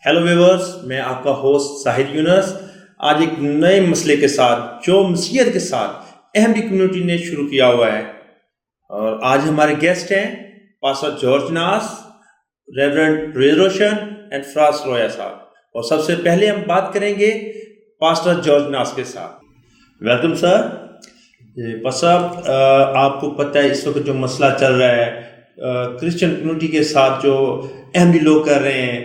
Hello viewers, میں آپ کا ہوسٹ ساحل یونس آج ایک نئے مسئلے کے ساتھ جو مسیحیت کے ساتھ احمدی کمیونٹی نے شروع کیا ہوا ہے، اور آج ہمارے گیسٹ ہیں پاسٹر جارج ناس، ریورنڈ روشن اینڈ فراس رویا صاحب۔ اور سب سے پہلے ہم بات کریں گے پاسٹر جارج ناس کے ساتھ۔ Welcome sir. پاسٹر صاحب، آپ کو پتہ ہے اس وقت جو مسئلہ چل رہا ہے کرسچن کمیونٹی کے ساتھ جو احمدی لوگ کر رہے ہیں،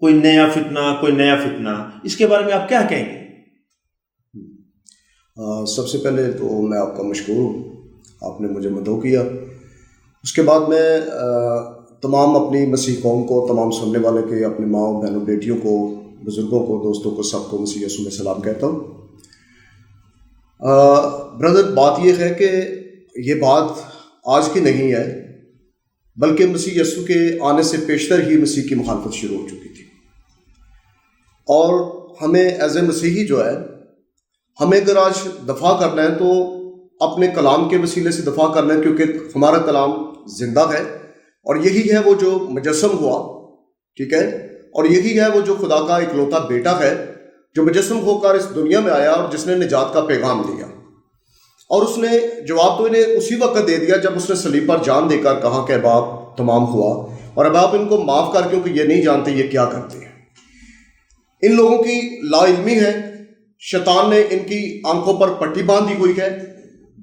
کوئی نیا فتنہ، اس کے بارے میں آپ کیا کہیں گے؟ سب سے پہلے تو میں آپ کا مشکور ہوں، آپ نے مجھے مدعو کیا۔ اس کے بعد میں تمام اپنی مسیح قوم کو، تمام سننے والے کے، اپنے ماں بہنوں بیٹیوں کو، بزرگوں کو، دوستوں کو، سب کو مسیح یسوع میں سلام کہتا ہوں۔ برادر، بات یہ ہے کہ یہ بات آج کی نہیں ہے، بلکہ مسیح یسوع کے آنے سے پیشتر ہی مسیح کی مخالفت شروع ہو چکی تھی، اور ہمیں ایز اے مسیحی جو ہے، ہمیں اگر آج دفاع کرنا ہے تو اپنے کلام کے وسیلے سے دفاع کرنا ہے، کیونکہ ہمارا کلام زندہ ہے، اور یہی ہے وہ جو مجسم ہوا، ٹھیک ہے، اور یہی ہے وہ جو خدا کا اکلوتا بیٹا ہے جو مجسم ہو کر اس دنیا میں آیا اور جس نے نجات کا پیغام دیا۔ اور اس نے جواب تو انہیں اسی وقت دے دیا جب اس نے صلیب پر جان دے کر کہا کہ اب آپ تمام ہوا، اور اب آپ ان کو معاف کر، کیونکہ یہ نہیں جانتے یہ کیا کرتے ہیں۔ ان لوگوں کی لا علمی ہے، شیطان نے ان کی آنکھوں پر پٹی باندھی ہوئی ہے،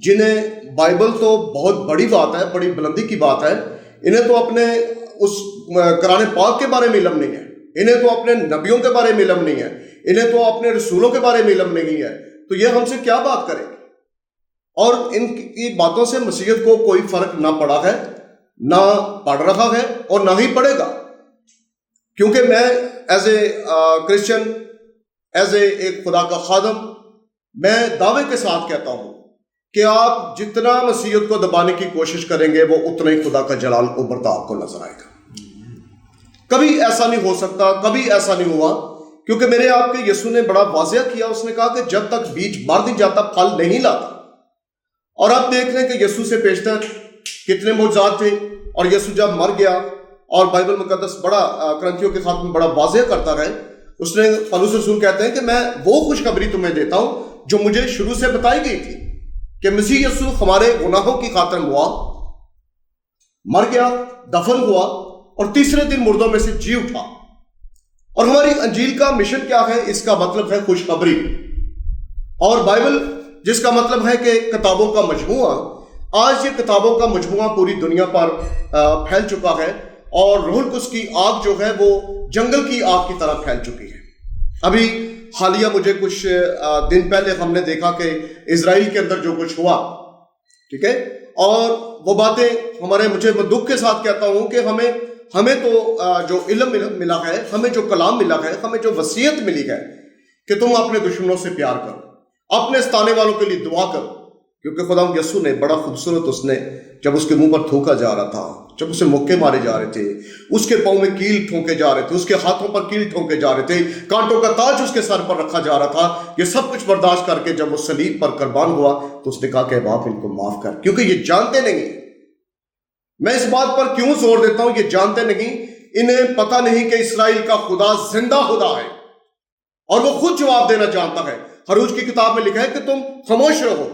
جنہیں بائبل تو بہت بڑی بات ہے، بڑی بلندی کی بات ہے، انہیں تو اپنے اس قرآن پاک کے بارے میں علم نہیں ہے، انہیں تو اپنے نبیوں کے بارے میں علم نہیں ہے، انہیں تو اپنے رسولوں کے بارے میں علم نہیں ہے، تو یہ ہم سے کیا بات کریں گے؟ اور ان کی باتوں سے مسیحیت کو کوئی فرق نہ پڑا ہے، نہ پڑ رہا ہے، اور نہ ہی پڑے گا، کیونکہ میں as a Christian, as a ایک خدا کا خادم، میں دعوے کے ساتھ کہتا ہوں کہ آپ جتنا مسیحیت کو دبانے کی کوشش کریں گے، وہ اتنا ہی خدا کا جلال ابھرتا آپ کو نظر آئے گا۔ کبھی ایسا نہیں ہو سکتا، کبھی ایسا نہیں ہوا، کیونکہ میرے آپ کے یسوع نے بڑا واضح کیا، اس نے کہا کہ جب تک بیج مر نہیں جاتا پھل نہیں لاتا۔ اور آپ دیکھ رہے ہیں کہ یسوع سے پیشتر کتنے معجزات تھے، اور یسوع جب مر گیا، اور بائبل مقدس بڑا کرنتھیوں کے خط میں بڑا واضح کرتا ہے، اس نے پولس رسول کہتے ہیں کہ میں وہ خوشخبری تمہیں دیتا ہوں جو مجھے شروع سے بتائی گئی تھی، کہ مسیح یسوع ہمارے گناہوں کی خاطر ہوا، مر گیا، دفن ہوا، اور تیسرے دن مردوں میں سے جی اٹھا۔ اور ہماری انجیل کا مشن کیا ہے؟ اس کا مطلب ہے خوشخبری، اور بائبل جس کا مطلب ہے کہ کتابوں کا مجموعہ، آج یہ کتابوں کا مجموعہ پوری دنیا پر پھیل چکا ہے، اور روح القدس کی آگ جو ہے وہ جنگل کی آگ کی طرح پھیل چکی ہے۔ ابھی حالیہ مجھے کچھ دن پہلے ہم نے دیکھا کہ اسرائیل کے اندر جو کچھ ہوا، ٹھیک ہے، اور وہ باتیں مجھے دکھ کے ساتھ کہتا ہوں کہ ہمیں تو جو علم ملا ہے، ہمیں جو کلام ملا ہے، ہمیں جو وصیت ملی ہے کہ تم اپنے دشمنوں سے پیار کرو، اپنے ستانے والوں کے لیے دعا کرو، کیونکہ خدا یسوع نے بڑا خوبصورت، اس نے جب اس کے منہ پر تھوکا جا رہا تھا، جب اسے مکے مارے جا رہے تھے، اس کے پاؤں میں کیل ٹھونکے جا رہے تھے، اس کے ہاتھوں پر کیل ٹھونکے جا رہے تھے، کانٹوں کا تاج اس کے سر پر رکھا جا رہا تھا، یہ سب کچھ برداشت کر کے جب وہ صلیب پر قربان ہوا تو اس نے کہا کہ باپ ان کو معاف کر، کیونکہ یہ جانتے نہیں۔ میں اس بات پر کیوں زور دیتا ہوں؟ یہ جانتے نہیں، انہیں پتہ نہیں کہ اسرائیل کا خدا زندہ خدا ہے، اور وہ خود جواب دینا جانتا ہے۔ خروج کی کتاب میں لکھا ہے کہ تم خاموش رہو،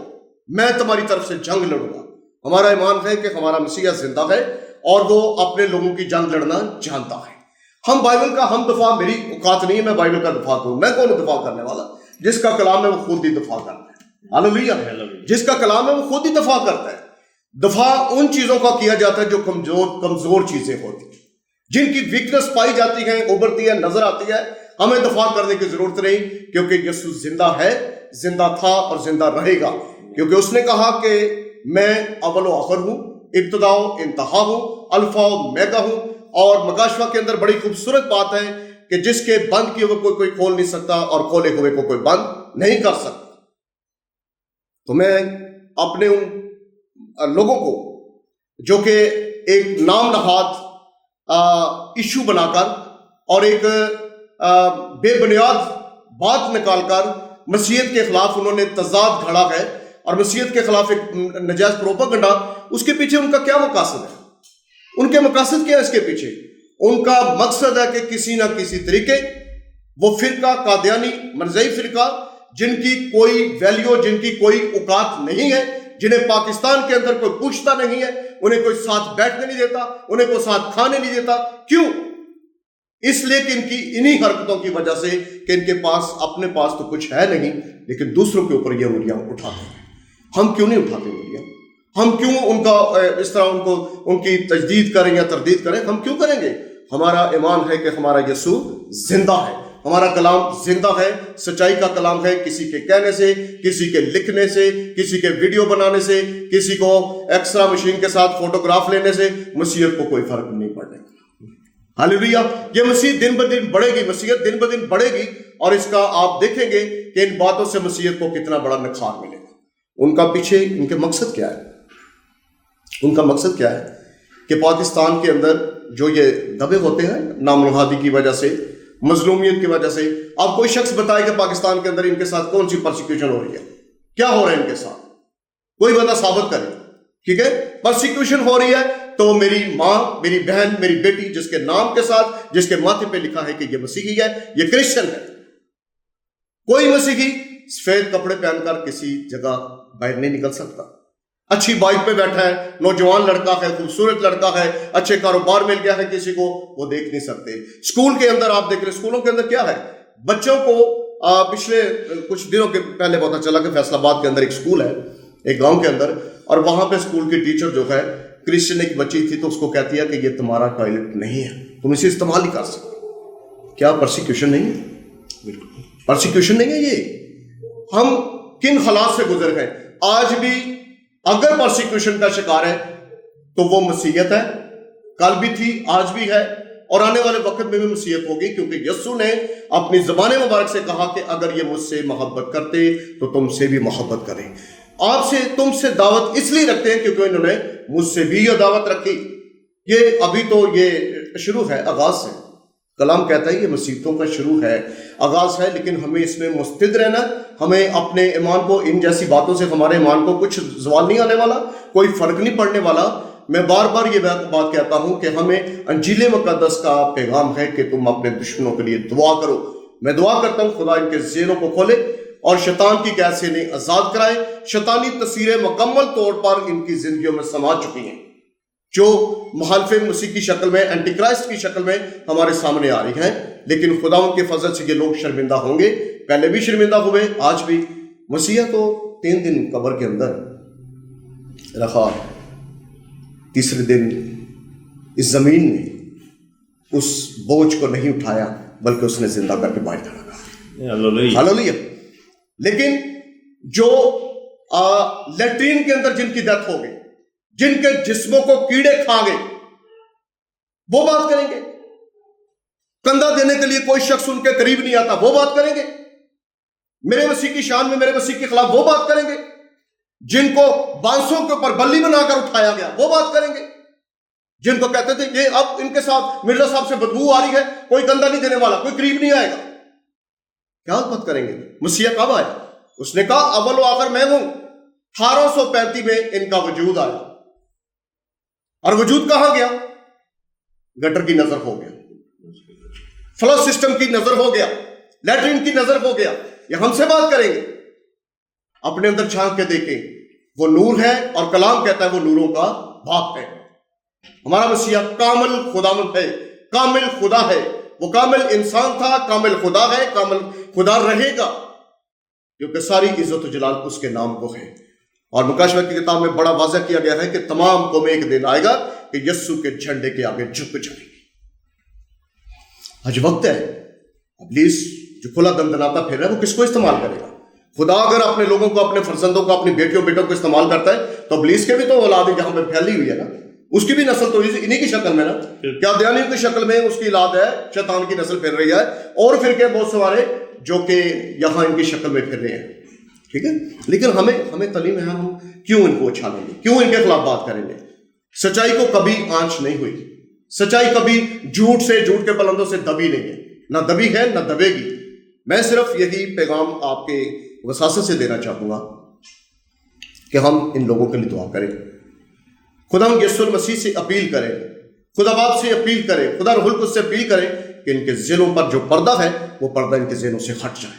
میں تمہاری طرف سے جنگ لڑوں گا۔ ہمارا ایمان ہے کہ ہمارا مسیح زندہ ہے، اور وہ اپنے لوگوں کی جنگ لڑنا جانتا ہے۔ ہم بائبل کا ہم دفاع، میری اوقات نہیں ہے میں بائبل کا دفاع کروں، میں کون دفاع کرنے والا؟ جس کا کلام ہے وہ خود ہی دفاع کرتا ہے۔ ہاللیلویہ! جس کا کلام ہے وہ خود ہی دفاع کرتا ہے۔ دفاع ان چیزوں کا کیا جاتا ہے جو کمزور چیزیں ہوتی ہیں، جن کی ویکنس پائی جاتی ہیں، ابھرتی ہے، نظر آتی ہے، ہمیں دفاع کرنے کی ضرورت نہیں، کیونکہ یسوع زندہ ہے، زندہ تھا اور زندہ رہے گا، کیونکہ اس نے کہا کہ میں اول و آخر ہوں، ابتدا و انتہا ہوں، الفا و میگا ہوں۔ اور مکاشفہ کے اندر بڑی خوبصورت بات ہے کہ جس کے بند کیے ہوئے کوئی کھول نہیں سکتا، اور کھولے ہوئے کو کوئی بند نہیں کر سکتا۔ تو میں اپنے ان لوگوں کو جو کہ ایک نام نہاد ایشو بنا کر اور ایک بے بنیاد بات نکال کر مسیحیت کے خلاف انہوں نے تضاد گھڑا ہے، اور مسیحیت کے خلاف ایک نجائز پروپیگنڈا، اس کے پیچھے ان کا کیا مقاصد ہے؟ ان کے مقاصد کیا ہے اس کے پیچھے؟ ان کا مقصد ہے کہ کسی نہ کسی طریقے وہ فرقہ قادیانی مرزائی فرقہ جن کی کوئی ویلیو، جن کی کوئی اوقات نہیں ہے، جنہیں پاکستان کے اندر کوئی پوچھتا نہیں ہے، انہیں کوئی ساتھ بیٹھنے نہیں دیتا، انہیں کوئی ساتھ کھانے نہیں دیتا. کیوں؟ اس لیے کہ ان کی انہی حرکتوں کی وجہ سے کہ ان کے پاس اپنے پاس تو کچھ ہے نہیں، لیکن دوسروں کے اوپر یہ انگلیاں اٹھاتے ہیں. ہم کیوں نہیں اٹھاتے انگلیاں؟ ہم کیوں ان کا اس طرح ان کی تجدید کریں یا تردید کریں؟ ہم کیوں کریں گے؟ ہمارا ایمان ہے کہ ہمارا یسوع زندہ ہے، ہمارا کلام زندہ ہے، سچائی کا کلام ہے. کسی کے کہنے سے، کسی کے لکھنے سے، کسی کے ویڈیو بنانے سے، کسی کو ایکسرا مشین کے ساتھ فوٹوگراف لینے سے مسیحیت کو کوئی فرق نہیں پڑنے. ہاللیلویہ. یہ مسیحیت دن بدن بڑھے گی، مسیحیت دن بدن بڑھے گی، اور اس کا آپ دیکھیں گے کہ ان باتوں سے مسیحیت کو کتنا بڑا نکھار ملے گا. ان کا پیچھے ان کے مقصد کیا ہے؟ ان کا مقصد کیا ہے کہ پاکستان کے اندر جو یہ دبے ہوتے ہیں نام نہادی کی وجہ سے، مظلومیت کی وجہ سے، آپ کوئی شخص بتائے کہ پاکستان کے اندر ان کے ساتھ کون سی پرسیکیوشن ہو رہی ہے، کیا ہو رہا ہے ان کے ساتھ، کوئی بندہ ثابت کرے. ٹھیک ہے، پرسیکیوشن ہو رہی ہے تو میری ماں، میری بہن، میری بیٹی جس کے نام کے ساتھ، جس کے ماتھے پہ لکھا ہے کہ یہ مسیحی ہے، یہ کرسچن ہے، کوئی مسیحی سفید کپڑے پہن کر کسی جگہ باہر نہیں نکل سکتا. اچھی بائک پہ بیٹھا ہے، نوجوان لڑکا ہے، خوبصورت لڑکا ہے، اچھے کاروبار مل گیا ہے کسی کو، وہ دیکھ نہیں سکتے. اسکول کے اندر آپ دیکھ رہے، اسکولوں کے اندر کیا ہے، بچوں کو پچھلے کچھ دنوں کے پہلے پتا چلا کہ فیصل آباد کے اندر ایک اسکول ہے، ایک گاؤں کے اندر، اور وہاں پہ اسکول کی ٹیچر جو ہے کرسچن ایک بچی تھی، تو اس کو کہتی ہے کہ یہ تمہارا ٹوائلٹ نہیں ہے، تم اسے استعمال نہیں کر سکتے. کیا پرسیکیوشن نہیں ہے؟ بالکل پرسیکیوشن نہیں ہے. یہ ہم کن حالات سے گزر گئے. آج بھی اگر پرسیکیوشن کا شکار ہے تو وہ مسیحیت ہے، کل بھی تھی، آج بھی ہے، اور آنے والے وقت میں بھی مسیحیت ہوگی، کیونکہ یسوع نے اپنی زبان مبارک سے کہا کہ اگر یہ مجھ سے محبت کرتے تو تم سے بھی محبت کریں. آپ سے، تم سے دعوت اس لیے رکھتے ہیں کیونکہ انہوں نے مجھ سے بھی یہ دعوت رکھی. یہ ابھی تو یہ شروع ہے، آغاز ہے. کلام کہتا ہے یہ مصیبتوں کا شروع ہے، آغاز ہے، لیکن ہمیں اس میں مستعد رہنا. ہمیں اپنے ایمان کو، ان جیسی باتوں سے ہمارے ایمان کو کچھ زوال نہیں آنے والا، کوئی فرق نہیں پڑنے والا. میں بار بار یہ بات کہتا ہوں کہ ہمیں انجیل مقدس کا پیغام ہے کہ تم اپنے دشمنوں کے لیے دعا کرو. میں دعا کرتا ہوں خدا ان کے ذہنوں کو کھولے اور شیطان کی قید سے انہیں آزاد کرائے. شیطانی تصویریں مکمل طور پر ان کی زندگیوں میں سما چکی ہیں، جو مخالف مسیح کی شکل میں، اینٹی کرائسٹ کی شکل میں ہمارے سامنے آ رہی ہیں. لیکن خدا ان کے فضل سے یہ لوگ شرمندہ ہوں گے، پہلے بھی شرمندہ ہوئے، آج بھی. مسیح تو 3 دن قبر کے اندر رہا، تیسرے دن اس زمین نے اس بوجھ کو نہیں اٹھایا بلکہ اس نے زندہ کر کے باہر کھڑا کر. ہاللیلویہ. لیکن جو لیٹرین کے اندر جن کی ڈیتھ ہو گئی، جن کے جسموں کو کیڑے کھا گئے، وہ بات کریں گے. کندھا دینے کے لیے کوئی شخص ان کے قریب نہیں آتا، وہ بات کریں گے. میرے مسیح کی شان میں، میرے مسیح کے خلاف وہ بات کریں گے. جن کو بانسوں کے اوپر بلی بنا کر اٹھایا گیا، وہ بات کریں گے. جن کو کہتے تھے یہ اب ان کے ساتھ مرزا صاحب سے بدبو آ رہی ہے، کوئی کندھا نہیں دینے والا، کوئی قریب نہیں آئے گا، کیا بات کریں گے. مسیح کب آیا؟ اس نے کہا اول و آخر میں ہوں. 1835 میں ان کا وجود آیا، اور وجود کہاں گیا؟ گٹر کی نظر ہو گیا، فلش سسٹم کی نظر ہو گیا، لیٹرین کی نظر ہو گیا. یہ ہم سے بات کریں گے. اپنے اندر جھانک کے دیکھیں، وہ نور ہے، اور کلام کہتا ہے وہ نوروں کا باپ ہے. ہمارا مسیح کامل خداوند ہے، کامل خدا ہے. وہ کامل انسان تھا، کامل خدا ہے، کامل خدا رہے گا، کیونکہ ساری عزت و جلال اس کے نام کو ہے. اور مکاشفہ کی کتاب میں بڑا واضح کیا گیا ہے کہ تمام قومیں ایک دن آئے گا کہ یسوع کے جھنڈے کے آگے جھک جائیں گے. آج وقت ہے. ابلیس جو کھلا دندناتا پھر رہا ہے، وہ کس کو استعمال کرے گا؟ خدا اگر اپنے لوگوں کو، اپنے فرزندوں کو، اپنی بیٹیوں بیٹوں کو استعمال کرتا ہے تو ابلیس کے بھی تو اولاد یہاں پہ پھیلی ہوئی ہے نا. اس کی بھی نسل تو انہی کی شکل میں نا، کیا دیانیوں کی شکل میں اس کی اولاد ہے، شیطان کی نسل پھر رہی ہے، اور فرقے بہت سارے جو کہ یہاں ان کی شکل میں پھر رہے ہیں. ٹھیک ہے، لیکن ہمیں تعلیم ہے، ہم کیوں ان کو اچھالیں گے، کیوں ان کے خلاف بات کریں گے؟ سچائی کو کبھی آنچ نہیں ہوئی. سچائی کبھی جھوٹ کے پلندوں سے دبی نہیں ہے، نہ دبی ہے نہ دبے گی. میں صرف یہی پیغام آپ کے وساست سے دینا چاہوں گا کہ ہم ان لوگوں کے لیے دعا کریں. خدا یسوع المسیح سے اپیل کریں، خدا باپ سے اپیل کریں, خدا روح القدس سے اپیل کریں کہ ان کے ذہنوں پر جو پردہ ہے وہ پردہ ان کے ذہنوں سے ہٹ جائے,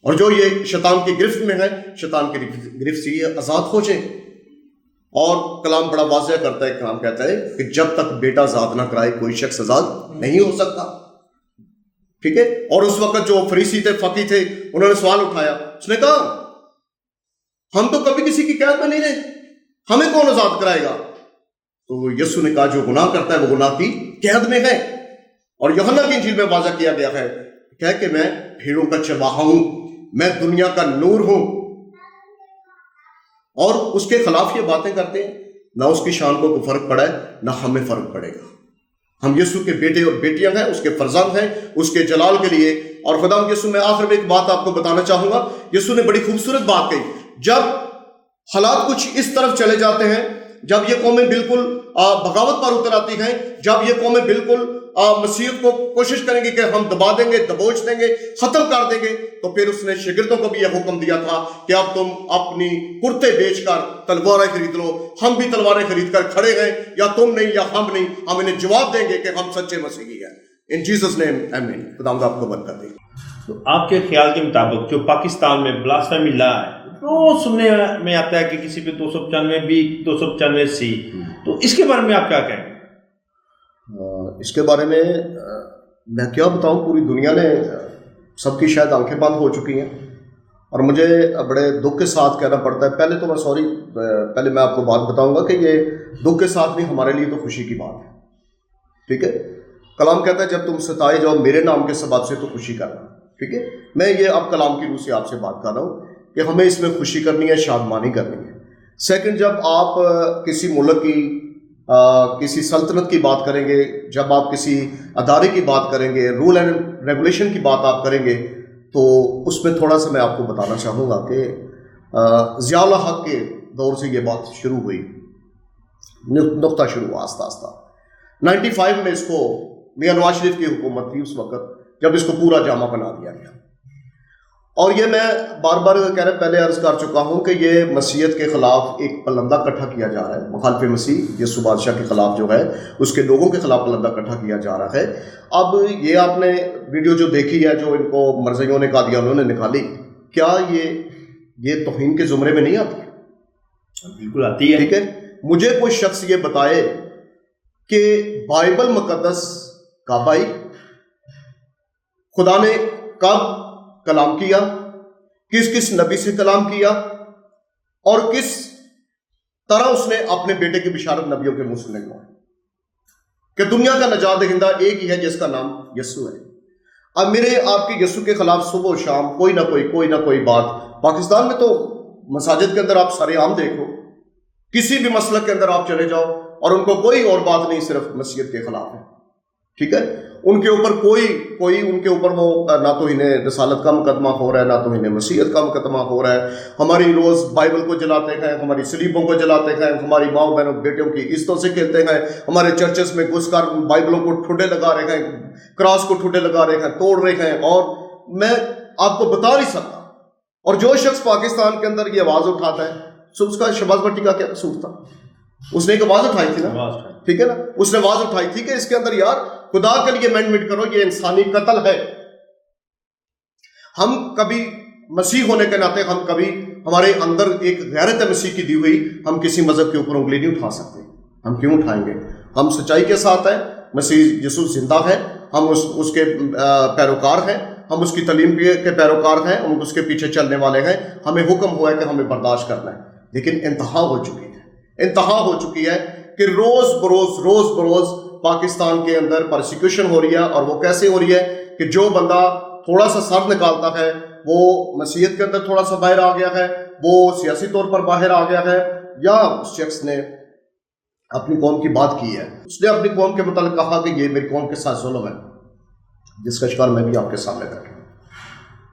اور جو یہ شیطان کی گرفت میں ہے, شیطان کی گرفت سے یہ آزاد ہو جائیں. اور کلام بڑا واضح کرتا ہے, کلام کہتا ہے کہ جب تک بیٹا آزاد نہ کرائے کوئی شخص آزاد نہیں ہو سکتا. ٹھیک ہے. اور اس وقت جو فریسی تھے, فقی تھے, انہوں نے سوال اٹھایا, اس نے کہا ہم تو کبھی کسی کی قید میں نہیں رہے, ہمیں کون آزاد کرائے گا؟ تو یسوع نے کہا جو گناہ کرتا ہے وہ گناہ کی قید میں ہے. اور یوحنا کی انجیل میں واضح کیا گیا ہے کہ میں بھیڑوں کا چرواہا ہوں, میں دنیا کا نور ہوں. اور اس کے خلاف یہ باتیں کرتے ہیں, نہ اس کی شان کو کوئی فرق پڑا ہے نہ ہمیں فرق پڑے گا. ہم یسوع کے بیٹے اور بیٹیاں ہیں, اس کے فرزند ہیں, اس کے جلال کے لیے. اور خدا یسوع, میں آخر میں ایک بات آپ کو بتانا چاہوں گا. یسوع نے بڑی خوبصورت بات کہی, جب حالات کچھ اس طرف چلے جاتے ہیں, جب یہ قومیں بالکل بغاوت پر اتر آتی ہیں, جب یہ قومیں بالکل مسیحیت کو کوشش کریں گے کہ ہم دبا دیں گے, دبوچ دیں گے, ختم کر دیں گے, تو پھر اس نے شاگردوں کو بھی یہ حکم دیا تھا کہ اب تم اپنی کرتے بیچ کر تلواریں خرید لو. ہم بھی تلواریں خرید کر کھڑے ہیں, یا تم نہیں یا ہم نہیں, ہم انہیں جواب دیں گے کہ ہم سچے مسیحی ہیں. ان جیسس نیم آمین. خدا آپ کو برکت دے. تو آپ کے خیال کے مطابق جو پاکستان میں بلاسفیمی لا ہے, روز سننے میں آتا ہے کہ کسی پہ 295 بی 295 سی, تو اس کے بارے میں آپ کیا کہیں؟ اس کے بارے میں کیا بتاؤں, پوری دنیا نے سب کی شاید آنکھیں بند ہو چکی ہیں, اور مجھے بڑے دکھ کے ساتھ کہنا پڑتا ہے. پہلے میں آپ کو بات بتاؤں گا کہ یہ دکھ کے ساتھ نہیں, ہمارے لیے تو خوشی کی بات ہے. ٹھیک ہے. کلام کہتا ہے جب تم ستائے جاؤ میرے نام کے سبب سے تو خوشی کرنا. ٹھیک ہے. میں یہ اب کلام کی روح سے آپ سے بات کر رہا ہوں کہ ہمیں اس میں خوشی کرنی ہے, شادمانی کرنی ہے. سیکنڈ, جب آپ کسی ملک کی کسی سلطنت کی بات کریں گے, جب آپ کسی ادارے کی بات کریں گے, رول اینڈ ریگولیشن کی بات آپ کریں گے, تو اس میں تھوڑا سا میں آپ کو بتانا چاہوں گا کہ ضیاء الحق کے دور سے یہ بات شروع ہوئی, نقطہ شروع ہوا آہستہ آہستہ. 95 میں اس کو میاں نواز شریف کی حکومت تھی اس وقت, جب اس کو پورا جامع بنا دیا گیا. اور یہ میں بار بار کہہ رہا پہلے عرض کر چکا ہوں کہ یہ مسیحیت کے خلاف ایک پلندہ اکٹھا کیا جا رہا ہے. مخالف مسیح یسوع بادشاہ کے خلاف جو ہے, اس کے لوگوں کے خلاف پلندہ اکٹھا کیا جا رہا ہے. اب یہ آپ نے ویڈیو جو دیکھی ہے, جو ان کو مرزیوں نے قادیانیوں نے نکالی, کیا یہ توہین کے زمرے میں نہیں آتی؟ بالکل آتی ہے. ٹھیک ہے. مجھے کوئی شخص یہ بتائے کہ بائبل مقدس کب آئی, خدا نے کب کلام کیا, کس کس نبی سے کلام کیا, اور کس طرح اس نے اپنے بیٹے کی بشارت نبیوں کے منہ سے نکلوائی کہ دنیا کا نجات دہندہ ایک ہی ہے جس کا نام یسوع ہے. اب میرے آپ کے یسوع کے خلاف صبح و شام کوئی نہ کوئی بات. پاکستان میں تو مساجد کے اندر آپ سارے عام دیکھو, کسی بھی مسلک کے اندر آپ چلے جاؤ, اور ان کو کوئی اور بات نہیں, صرف مسیحیت کے خلاف ہے. ٹھیک ہے. ان کے اوپر کوئی ان کے اوپر وہ نہ تو انہیں رسالت کا مقدمہ ہو رہا ہے, نہ تو انہیں مسیحیت کا مقدمہ ہو رہا ہے. ہماری روز بائبل کو جلاتے ہیں, ہماری سلیبوں کو جلاتے ہیں, ہماری ماؤں بہنوں بیٹیوں کی عزتوں سے کھیلتے ہیں, ہمارے چرچز میں گھس کر بائبلوں کو ٹھڈے لگا رہے ہیں, کراس کو ٹھڈے لگا رہے ہیں, توڑ رہے ہیں. اور میں آپ کو بتا نہیں سکتا. اور جو شخص پاکستان کے اندر یہ آواز اٹھاتا ہے, اس کا شہباز بھٹی کا کیا قصور تھا؟ اس نے ایک آواز اٹھائی تھی نا, ٹھیک ہے نا, اس نے آواز اٹھائی تھی کہ اس کے اندر یار خدا کے لیے امینڈمنٹ کرو, یہ انسانی قتل ہے. ہم کبھی مسیح ہونے کے ناطے ہم کبھی ہمارے اندر ایک غیرت مسیح کی دی ہوئی, ہم کسی مذہب کے اوپر انگلی نہیں اٹھا سکتے. ہم کیوں اٹھائیں گے؟ ہم سچائی کے ساتھ ہیں, مسیح یسوع زندہ ہے, ہم اس کے پیروکار ہیں, ہم اس کی تعلیم کے پیروکار ہیں, ہم اس کے پیچھے چلنے والے ہیں. ہمیں حکم ہوا ہے کہ ہمیں برداشت کرنا ہے, لیکن انتہا ہو چکی ہے کہ روز بروز پاکستان کے اندر پرسیکیوشن ہو رہی ہے. اور وہ کیسے ہو رہی ہے کہ جو بندہ تھوڑا سا سر نکالتا ہے وہ مسیحیت کے اندر تھوڑا سا باہر آ گیا ہے, وہ سیاسی طور پر باہر آ گیا ہے, یا اس شخص نے اپنی قوم کی بات کی ہے, اس نے اپنی قوم کے متعلق کہا کہ یہ میری قوم کے ساتھ ظلم ہے, جس کا شکار میں بھی آپ کے سامنے کر رہا ہوں.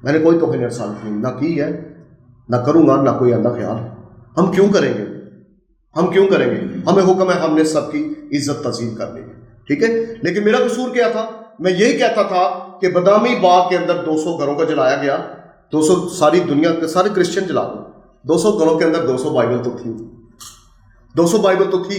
میں نے کوئی توہین ارسال نہ کی ہے, نہ کروں گا, نہ کوئی آندہ خیال ہے. ہم کیوں کریں گے؟ ہمیں حکم ہے ہم نے سب کی عزت تعظیم کرنی ہے. ٹھیک ہے. لیکن میرا قصور کیا تھا؟ میں یہی کہتا تھا کہ بادامی باغ کے اندر 200 گھروں کو جلایا گیا, 200 ساری دنیا کے سارے کرسچن جلا دو, 200 گھروں کے اندر 200 بائبل تو تھی.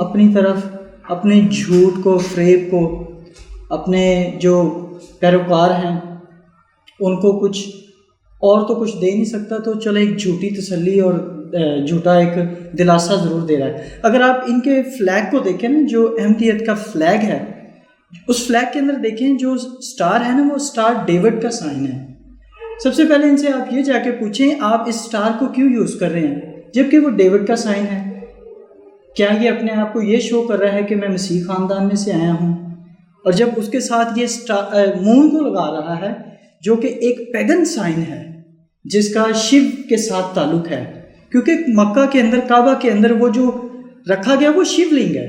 اپنی طرف اپنے جھوٹ کو، فریب کو، اپنے جو پیروکار ہیں ان کو کچھ اور تو کچھ دے نہیں سکتا، تو چلو ایک جھوٹی تسلی اور جھوٹا ایک دلاسا ضرور دے رہا ہے۔ اگر آپ ان کے فلیگ کو دیکھیں نا، جو احمدیت کا فلیگ ہے، اس فلیگ کے اندر دیکھیں جو سٹار ہے نا، وہ سٹار ڈیوڈ کا سائن ہے۔ سب سے پہلے ان سے آپ یہ جا کے پوچھیں آپ اس سٹار کو کیوں یوز کر رہے ہیں جبکہ وہ ڈیوڈ کا سائن ہے؟ کیا یہ اپنے آپ کو یہ شو کر رہا ہے کہ میں مسیح خاندان میں سے آیا ہوں؟ اور جب اس کے ساتھ یہ مون کو لگا رہا ہے جو کہ ایک پیگن سائن ہے جس کا شیو کے ساتھ تعلق ہے، کیونکہ مکہ کے اندر، کعبہ کے اندر وہ جو رکھا گیا وہ شیو لنگ ہے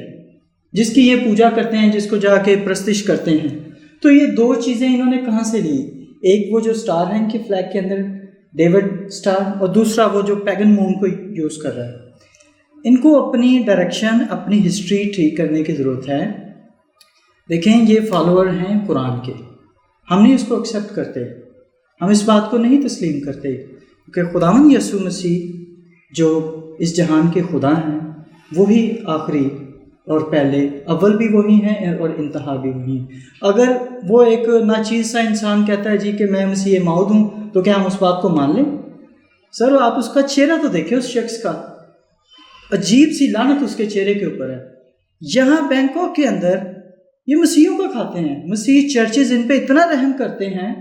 جس کی یہ پوجا کرتے ہیں، جس کو جا کے پرستش کرتے ہیں۔ تو یہ دو چیزیں انہوں نے کہاں سے لی؟ ایک وہ جو سٹار ہے ان کے فلیگ کے اندر، ڈیوڈ سٹار، اور دوسرا وہ جو پیگن مون کو یوز کر رہا ہے۔ ان کو اپنی ڈائریکشن، اپنی ہسٹری ٹھیک کرنے کی ضرورت ہے۔ دیکھیں یہ فالوور ہیں قرآن کے، ہم نہیں اس کو ایکسیپٹ کرتے، ہم اس بات کو نہیں تسلیم کرتے کہ خداوند یسوع مسیح جو اس جہان کے خدا ہیں وہی آخری اور پہلے، اول بھی وہی ہیں اور انتہا بھی وہی ہیں۔ اگر وہ ایک ناچیز سا انسان کہتا ہے جی کہ میں مسیح موعود ہوں، تو کیا ہم اس بات کو مان لیں؟ سر آپ اس کا چہرہ تو دیکھیں، اس شخص کا عجیب سی لعنت اس کے چہرے کے اوپر ہے۔ یہاں بینکاک کے اندر یہ مسیحوں کا کھاتے ہیں، مسیح چرچز ان پہ اتنا رحم کرتے ہیں،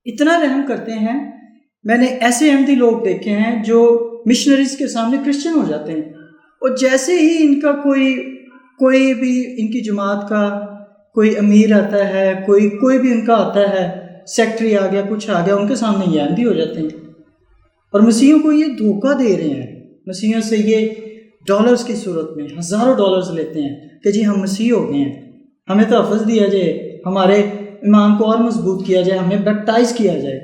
اتنا رحم کرتے ہیں۔ میں نے ایسے احمدی لوگ دیکھے ہیں جو مشنریز کے سامنے کرسچن ہو جاتے ہیں، اور جیسے ہی ان کا کوئی بھی ان کی جماعت کا کوئی امیر آتا ہے، کوئی بھی ان کا آتا ہے، سیکٹری آ گیا، کچھ آ گیا، ان کے سامنے یہ احمدی ہو جاتے ہیں، اور مسیحوں کو یہ دھوکہ دے رہے ہیں۔ مسیحوں سے یہ ڈالرز کی صورت میں ہزاروں ڈالرز لیتے ہیں کہ جی ہم مسیح ہو گئے ہیں، ہمیں تحفظ دیا جائے، ہمارے ایمان کو اور مضبوط کیا جائے، ہمیں بیپٹائز کیا جائے۔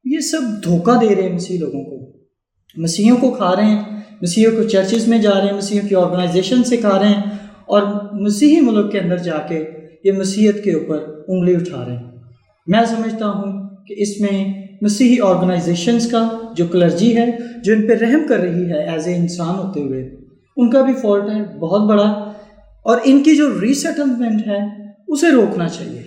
یہ سب دھوکہ دے رہے ہیں مسیح لوگوں کو، مسیحوں کو کھا رہے ہیں، مسیحوں کو چرچز میں جا رہے ہیں، مسیحوں کی آرگنائزیشن سے کھا رہے ہیں، اور مسیحی ملک کے اندر جا کے یہ مسیحیت کے اوپر انگلی اٹھا رہے ہیں۔ میں سمجھتا ہوں کہ اس میں مسیحی آرگنائزیشنز کا جو کلرجی ہے، جو ان پہ رحم کر رہی ہے ایز اے انسان ہوتے ہوئے، ان کا بھی فالٹ ہے بہت بڑا، اور ان کی جو ری سیٹلمنٹ ہے اسے روکنا چاہیے۔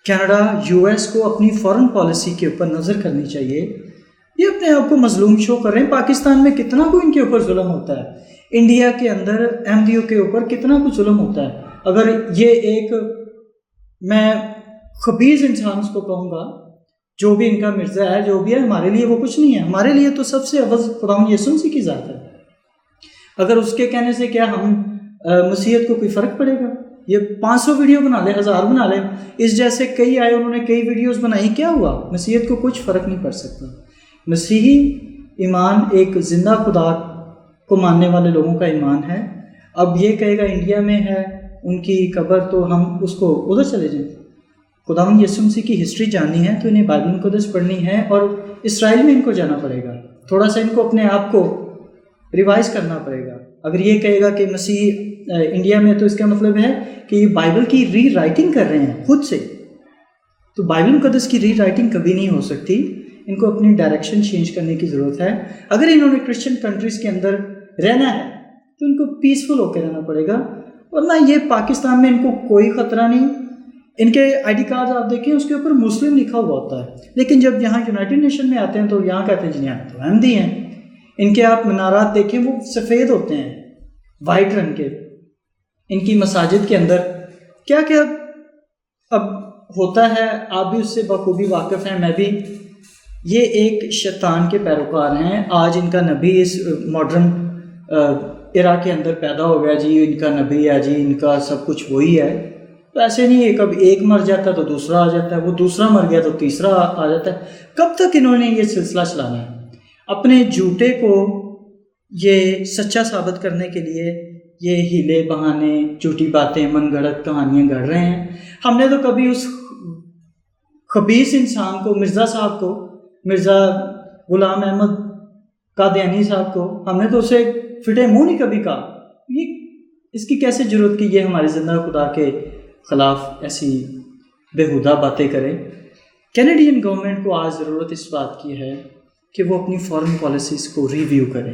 کینیڈا، یو ایس کو اپنی فارن پالیسی کے اوپر نظر کرنی چاہیے۔ یہ اپنے آپ کو مظلوم شو کر رہے ہیں۔ پاکستان میں کتنا کو ان کے اوپر ظلم ہوتا ہے، انڈیا کے اندر احمدیوں کے اوپر کتنا کچھ ظلم ہوتا ہے۔ اگر یہ ایک، میں خبیث انسان اس کو کہوں گا، جو بھی ان کا مرزا ہے، جو بھی ہے، ہمارے لیے وہ کچھ نہیں ہے۔ ہمارے لیے تو سب سے افضل خداوند یسوع مسیح کی ذات ہے۔ اگر اس کے کہنے سے کیا ہم مسیحیت کو کوئی فرق پڑے گا؟ یہ 500 ویڈیو بنا لے، 1000 بنا لے، اس جیسے کئی آئے، انہوں نے کئی ویڈیوز بنائی، کیا ہوا؟ مسیحیت کو کچھ فرق نہیں پڑ سکتا۔ مسیحی ایمان ایک زندہ خدا کو ماننے والے لوگوں کا ایمان ہے۔ اب یہ کہے گا انڈیا میں ہے ان کی قبر تو ہم اس کو ادھر چلے جائیں۔ خداوند یسوع مسیح کی ہسٹری جاننی ہے تو انہیں بائبل مقدس پڑھنی ہے، اور اسرائیل میں ان کو جانا پڑے گا، تھوڑا سا ان کو اپنے آپ کو ریوائز کرنا پڑے گا۔ اگر یہ کہے گا کہ مسیح انڈیا میں، تو اس کا مطلب ہے کہ یہ بائبل کی ری رائٹنگ کر رہے ہیں خود سے، تو بائبل مقدس کی ری رائٹنگ کبھی نہیں ہو سکتی۔ ان کو اپنی ڈائریکشن چینج کرنے کی ضرورت ہے۔ اگر انہوں نے کرسچن کنٹریز کے اندر رہنا ہے تو ان کو پیسفل ہو کے رہنا پڑے گا، ورنہ یہ پاکستان میں ان کو کوئی خطرہ نہیں۔ ان کے آئی ڈی کارڈ آپ دیکھیں، اس کے اوپر مسلم لکھا ہوا ہوتا ہے، لیکن جب یہاں یونائٹڈ نیشن میں آتے ہیں تو یہاں کہتے ہیں جی یہاں تو احمدی ہیں۔ ان کے آپ منارات دیکھیں، وہ سفید ہوتے ہیں، وائٹ رنگ کے۔ ان کی مساجد کے اندر کیا کیا اب ہوتا ہے، آپ بھی اس سے بخوبی واقف ہیں، میں بھی۔ یہ ایک شیطان کے پیروکار ہیں۔ آج ان کا نبی اس ماڈرن ایرا کے اندر پیدا ہو گیا، جی ان کا نبی ہے، جی ان کا سب کچھ وہی ہے۔ تو ایسے نہیں ہے، کب ایک مر جاتا ہے تو دوسرا آ جاتا ہے، وہ دوسرا مر گیا تو تیسرا آ جاتا ہے۔ کب تک انہوں نے یہ سلسلہ چلانا ہے؟ اپنے جھوٹے کو یہ سچا ثابت کرنے کے لیے یہ ہیلے بہانے، جھوٹی باتیں، من گھڑت کہانیاں گھڑ رہے ہیں۔ ہم نے تو کبھی اس خبیث انسان کو، مرزا صاحب کو، مرزا غلام احمد قادیانی صاحب کو، ہم نے تو اسے فٹے منہ نہیں کبھی کہا۔ یہ اس کی کیسے ضرورت کہ یہ ہمارے زندہ خدا کے خلاف ایسی بےہودہ باتیں کرے؟ کینیڈین گورنمنٹ کو آج ضرورت اس بات کی ہے کہ وہ اپنی فارن پالیسیز کو ریویو کرے،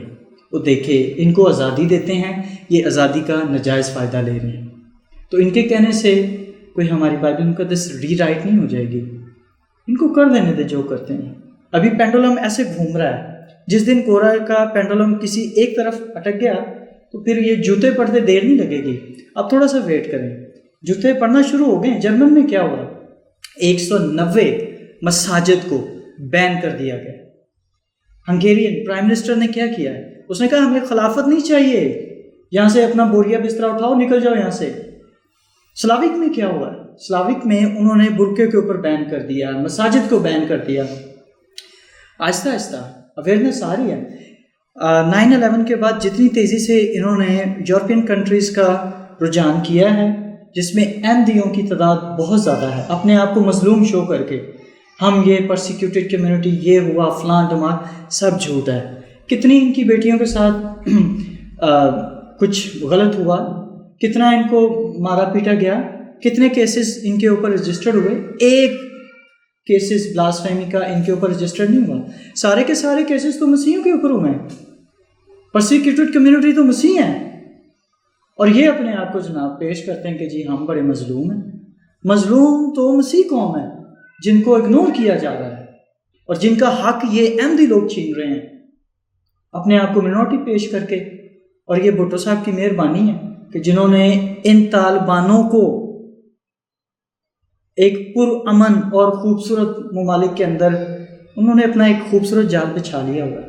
وہ دیکھے ان کو آزادی دیتے ہیں، یہ آزادی کا ناجائز فائدہ لے رہے ہیں، تو ان کے کہنے سے کوئی ہماری بائبل مقدس ری رائٹ نہیں ہو جائے گی، ان کو کر دینے دے جو کرتے ہیں۔ ابھی پینڈولم ایسے گھوم رہا ہے، جس دن کورا کا پینڈولم کسی ایک طرف اٹک گیا تو پھر یہ جوتے پڑھتے دیر نہیں لگے گی، اب تھوڑا سا ویٹ کریں، جوتے پڑھنا شروع ہو گئے۔ جرمن میں کیا ہوا، 190 مساجد کو بین کر دیا گیا۔ ہنگیرین پرائم منسٹر نے کیا کیا ہے، اس نے کہا ہمیں خلافت نہیں چاہیے، یہاں سے اپنا بوریا بستر اٹھاؤ، نکل جاؤ یہاں سے۔ سلاوک میں کیا ہوا ہے، سلاوک میں انہوں نے برقعے کے اوپر بین کر دیا، مساجد کو بین کر دیا۔ آہستہ آہستہ اویئرنیس آ رہی ہے۔ 9/11 کے بعد جتنی تیزی سے انہوں نے یورپین کنٹریز کا رجحان کیا ہے، جس میں احمدیوں کی تعداد بہت زیادہ ہے، اپنے آپ کو مظلوم شو کر کے ہم یہ پرسیکیوٹڈ کمیونٹی، یہ ہوا فلاں ڈمار، سب جھوٹ ہے۔ کتنی ان کی بیٹیوں کے ساتھ کچھ غلط ہوا، کتنا ان کو مارا پیٹا گیا، کتنے کیسز ان کے اوپر رجسٹرڈ ہوئے، ایک کیسز بلاسفیمی کا ان کے اوپر رجسٹرڈ نہیں ہوا۔ سارے کے سارے کیسز تو مسیحیوں کے اوپر ہوئے ہیں، پرسیکیوٹڈ کمیونٹی تو مسیح ہیں، اور یہ اپنے آپ کو جناب پیش کرتے ہیں کہ جی ہم بڑے مظلوم ہیں۔ مظلوم تو مسیح قوم ہے جن کو اگنور کیا جا رہا ہے، اور جن کا حق یہ احمدی لوگ چھین رہے ہیں اپنے آپ کو منورٹی پیش کر کے۔ اور یہ بھٹو صاحب کی مہربانی ہے کہ جنہوں نے ان طالبانوں کو ایک پرامن اور خوبصورت ممالک کے اندر انہوں نے اپنا ایک خوبصورت جال بچھا لیا ہوا ہے،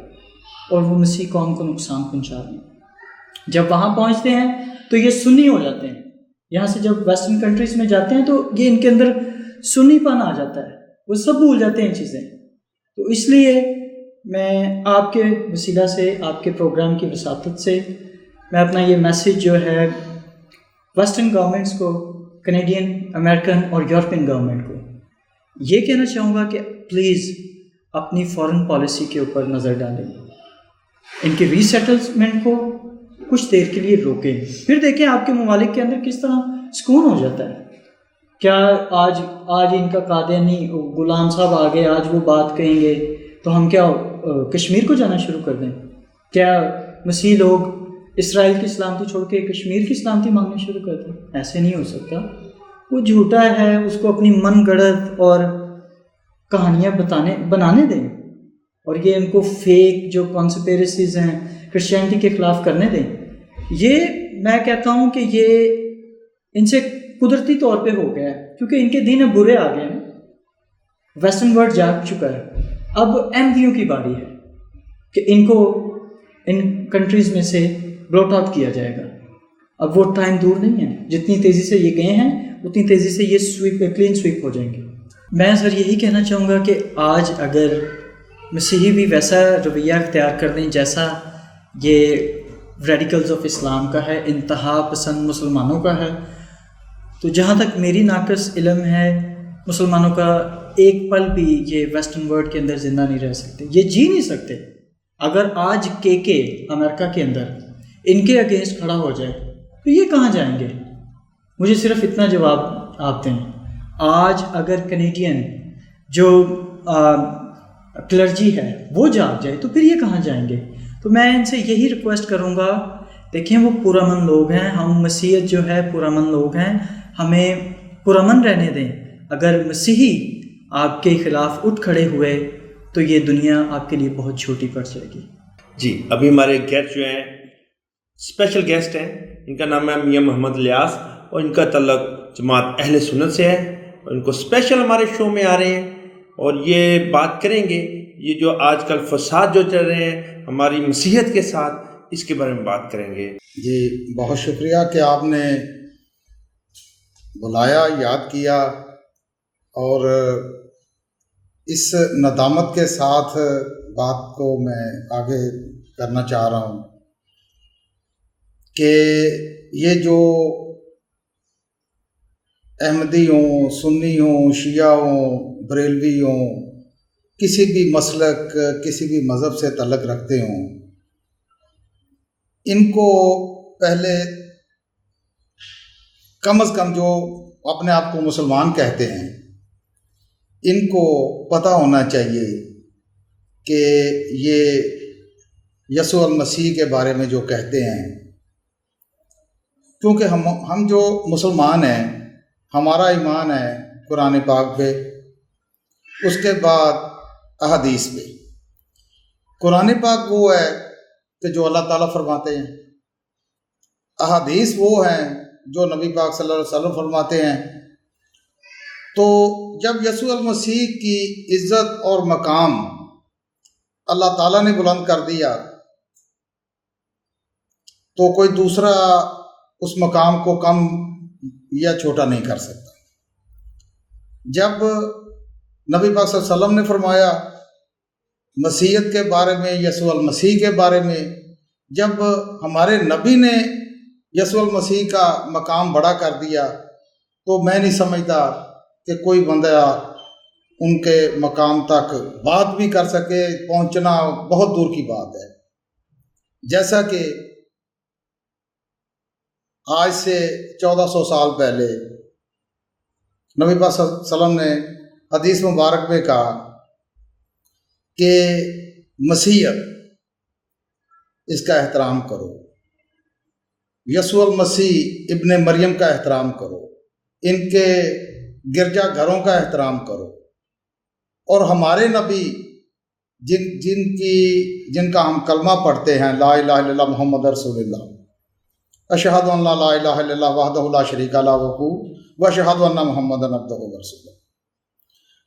اور وہ مسیح قوم کو نقصان پہنچا رہے ہیں۔ جب وہاں پہنچتے ہیں تو یہ سنی ہو جاتے ہیں، یہاں سے جب ویسٹرن کنٹریز میں جاتے ہیں تو یہ ان کے اندر سنی پن آ جاتا ہے، وہ سب بھول جاتے ہیں چیزیں۔ تو اس لیے میں آپ کے وسیلہ سے، آپ کے پروگرام کی وساطت سے، میں اپنا یہ میسیج جو ہے ویسٹرن گورنمنٹس کو، کینیڈین، امریکن اور یورپین گورنمنٹ کو یہ کہنا چاہوں گا کہ پلیز اپنی فارن پالیسی کے اوپر نظر ڈالیں، ان کے ری سیٹلمنٹ کو کچھ دیر کے لیے روکیں، پھر دیکھیں آپ کے ممالک کے اندر کس طرح سکون ہو جاتا ہے۔ کیا آج ان کا قادیانی غلام صاحب آگے آج وہ بات کہیں گے تو ہم کیا کشمیر کو جانا شروع کر دیں؟ کیا مسیح لوگ اسرائیل کی سلامتی چھوڑ کے کشمیر کی سلامتی مانگنا شروع کر دیں؟ ایسے نہیں ہو سکتا، وہ جھوٹا ہے، اس کو اپنی من گڑت اور کہانیاں بنانے دیں، اور یہ ان کو فیک جو کانسپیریسیز ہیں کرسچینٹی کے خلاف کرنے دیں۔ یہ میں کہتا ہوں کہ یہ ان سے قدرتی طور پہ ہو گیا ہے، کیونکہ ان کے دین اب برے آ گئے ہیں، ویسٹرن ورلڈ جاگ چکا ہے۔ اب احمدیوں کی باری ہے کہ ان کو ان کنٹریز میں سے بروٹ آؤٹ کیا جائے گا۔ اب وہ ٹائم دور نہیں ہے، جتنی تیزی سے یہ گئے ہیں اتنی تیزی سے یہ کلین سویپ ہو جائیں گے۔ میں سر یہی کہنا چاہوں گا کہ آج اگر مسیحی بھی ویسا رویہ اختیار کر دیں جیسا یہ ریڈیکلز آف اسلام کا ہے، انتہا پسند مسلمانوں کا ہے، تو جہاں تک میری ناقص علم ہے، مسلمانوں کا ایک پل بھی یہ ویسٹرن ورلڈ کے اندر زندہ نہیں رہ سکتے، یہ جی نہیں سکتے۔ اگر آج کے امریکہ کے اندر ان کے اگینسٹ کھڑا ہو جائے تو یہ کہاں جائیں گے؟ مجھے صرف اتنا جواب آپ دیں۔ آج اگر کینیڈین جو کلرجی ہے وہ جاگ جائے تو پھر یہ کہاں جائیں گے؟ تو میں ان سے یہی ریکویسٹ کروں گا، دیکھیں وہ پرامن لوگ ہیں، ہم مسیحیت جو ہے پرامن لوگ ہیں، ہمیں پرامن رہنے دیں۔ اگر مسیحی آپ کے خلاف اٹھ کھڑے ہوئے تو یہ دنیا آپ کے لیے بہت چھوٹی پڑ جائے گی۔ جی، ابھی ہمارے گیسٹ جو ہیں اسپیشل گیسٹ ہیں، ان کا نام ہے میاں محمد الیاس، اور ان کا تعلق جماعت اہل سنت سے ہے، اور ان کو اسپیشل ہمارے شو میں آ رہے ہیں اور یہ بات کریں گے یہ جو آج کل فساد جو چل رہے ہیں ہماری مسیحیت کے ساتھ، اس کے بارے میں بات کریں گے۔ جی بہت شکریہ کہ آپ نے بلایا، یاد کیا، اور اس ندامت کے ساتھ بات کو میں آگے کرنا چاہ رہا ہوں کہ یہ جو احمدی ہوں، سنی ہوں، شیعہ ہوں، بریلوی ہوں، کسی بھی مسلک، کسی بھی مذہب سے تعلق رکھتے ہوں، ان کو پہلے کم از کم جو اپنے آپ کو مسلمان کہتے ہیں ان کو پتہ ہونا چاہیے کہ یہ یسوع المسیح کے بارے میں جو کہتے ہیں، کیونکہ ہم جو مسلمان ہیں، ہمارا ایمان ہے قرآن پاک پہ، اس کے بعد احادیث پہ۔ قرآن پاک وہ ہے کہ جو اللہ تعالیٰ فرماتے ہیں، احادیث وہ ہیں جو نبی پاک صلی اللہ علیہ وسلم فرماتے ہیں۔ تو جب یسوع المسیح کی عزت اور مقام اللہ تعالیٰ نے بلند کر دیا تو کوئی دوسرا اس مقام کو کم یا چھوٹا نہیں کر سکتا۔ جب نبی پاک صلی اللہ علیہ وسلم نے فرمایا مسیحیت کے بارے میں، یسوع المسیح کے بارے میں، جب ہمارے نبی نے یسوع المسیح کا مقام بڑا کر دیا تو میں نہیں سمجھتا کہ کوئی بندہ ان کے مقام تک بات بھی کر سکے، پہنچنا بہت دور کی بات ہے۔ جیسا کہ آج سے 1400 سال پہلے نبی پاک صلی اللہ علیہ وسلم نے حدیث مبارک میں کہا کہ مسیحیت اس کا احترام کرو، یسوع المسیح ابن مریم کا احترام کرو، ان کے گرجا گھروں کا احترام کرو، اور ہمارے نبی جن کا ہم کلمہ پڑھتے ہیں، لا الہ الا اللہ محمد رسول اللہ، اشہد ان لا الہ الا اللہ وحدہ لا شریک لہ واشہد ان محمد عبدہ ورسولہ،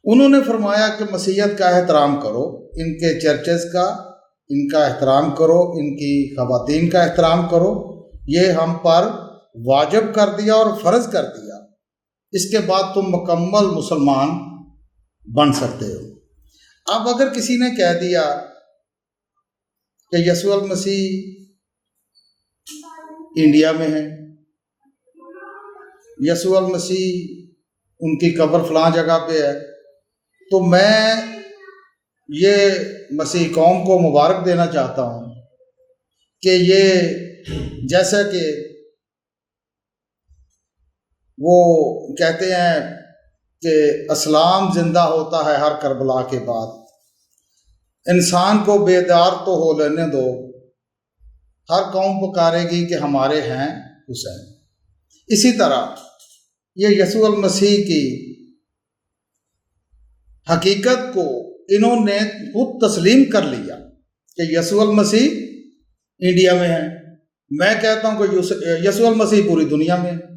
انہوں نے فرمایا کہ مسیحیت کا احترام کرو، ان کے چرچز کا، ان کا احترام کرو، ان کی خواتین کا احترام کرو، یہ ہم پر واجب کر دیا اور فرض کر دیا، اس کے بعد تم مکمل مسلمان بن سکتے ہو۔ اب اگر کسی نے کہہ دیا کہ یسوع المسیح انڈیا میں ہے، یسوع المسیح ان کی قبر فلاں جگہ پہ ہے، تو میں یہ مسیح قوم کو مبارک دینا چاہتا ہوں کہ یہ جیسا کہ وہ کہتے ہیں کہ اسلام زندہ ہوتا ہے ہر کربلا کے بعد، انسان کو بیدار تو ہو لینے دو، ہر قوم پکارے گی کہ ہمارے ہیں حسین۔ اسی طرح یہ یسوع المسیح کی حقیقت کو انہوں نے خود تسلیم کر لیا کہ یسوع المسیح انڈیا میں ہے۔ میں کہتا ہوں کہ یسوع المسیح پوری دنیا میں ہے۔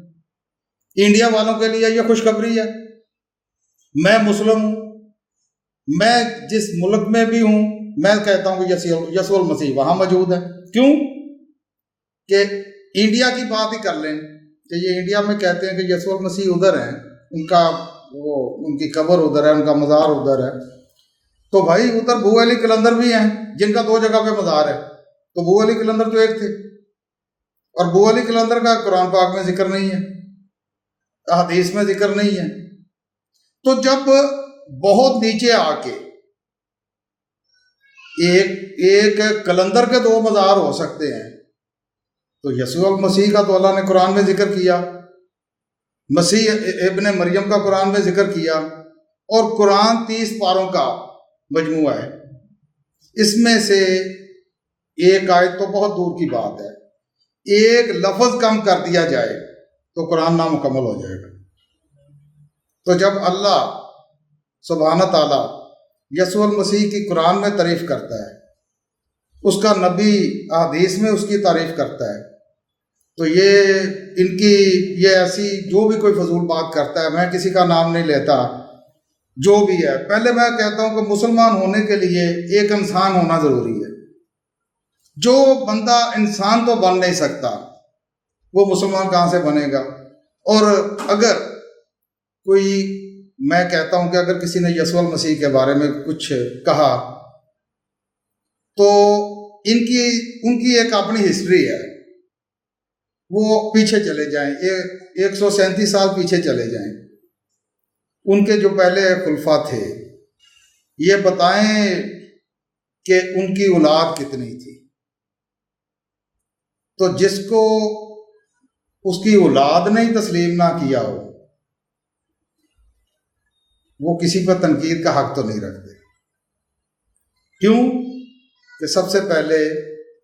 انڈیا والوں کے لیے یہ خوشخبری ہے، میں مسلم ہوں، میں جس ملک میں بھی ہوں، میں کہتا ہوں کہ یسوع المسیح وہاں موجود ہے۔ کیوں کہ انڈیا کی بات ہی کر لیں کہ یہ انڈیا میں کہتے ہیں کہ یسوع المسیح ادھر ہیں، ان کی قبر ادھر ہے، ان کا مزار ادھر ہے، تو بھائی ادھر بو علی کلندر بھی ہیں جن کا 2 جگہ پہ مزار ہے، تو بو علی کلندر تو ایک تھے، اور بو علی کلندر کا قرآن پاک میں ذکر نہیں ہے، حدیث میں ذکر نہیں ہے۔ تو جب بہت نیچے آ کے ایک کلندر کے 2 مزار ہو سکتے ہیں، تو یسوع المسیح کا تو اللہ نے قرآن میں ذکر کیا، مسیح ابن مریم کا قرآن میں ذکر کیا، اور قرآن 30 پاروں کا مجموعہ ہے، اس میں سے ایک آیت تو بہت دور کی بات ہے، ایک لفظ کم کر دیا جائے تو قرآن نامکمل ہو جائے گا۔ تو جب اللہ سبحانہ تعالیٰ یسوع المسیح کی قرآن میں تعریف کرتا ہے، اس کا نبی احادیث میں اس کی تعریف کرتا ہے، تو یہ ایسی جو بھی کوئی فضول بات کرتا ہے، میں کسی کا نام نہیں لیتا، جو بھی ہے، پہلے میں کہتا ہوں کہ مسلمان ہونے کے لیے ایک انسان ہونا ضروری ہے۔ جو بندہ انسان تو بن نہیں سکتا وہ مسلمان کہاں سے بنے گا؟ اور اگر کوئی، میں کہتا ہوں کہ اگر کسی نے یسوع المسیح کے بارے میں کچھ کہا تو ان کی ایک اپنی ہسٹری ہے، وہ پیچھے چلے جائیں، 137 سال پیچھے چلے جائیں، ان کے جو پہلے خلفاء تھے یہ بتائیں کہ ان کی اولاد کتنی تھی، تو جس کو اس کی اولاد نے ہی تسلیم نہ کیا ہو وہ کسی پر تنقید کا حق تو نہیں رکھتے۔ کیوں کہ سب سے پہلے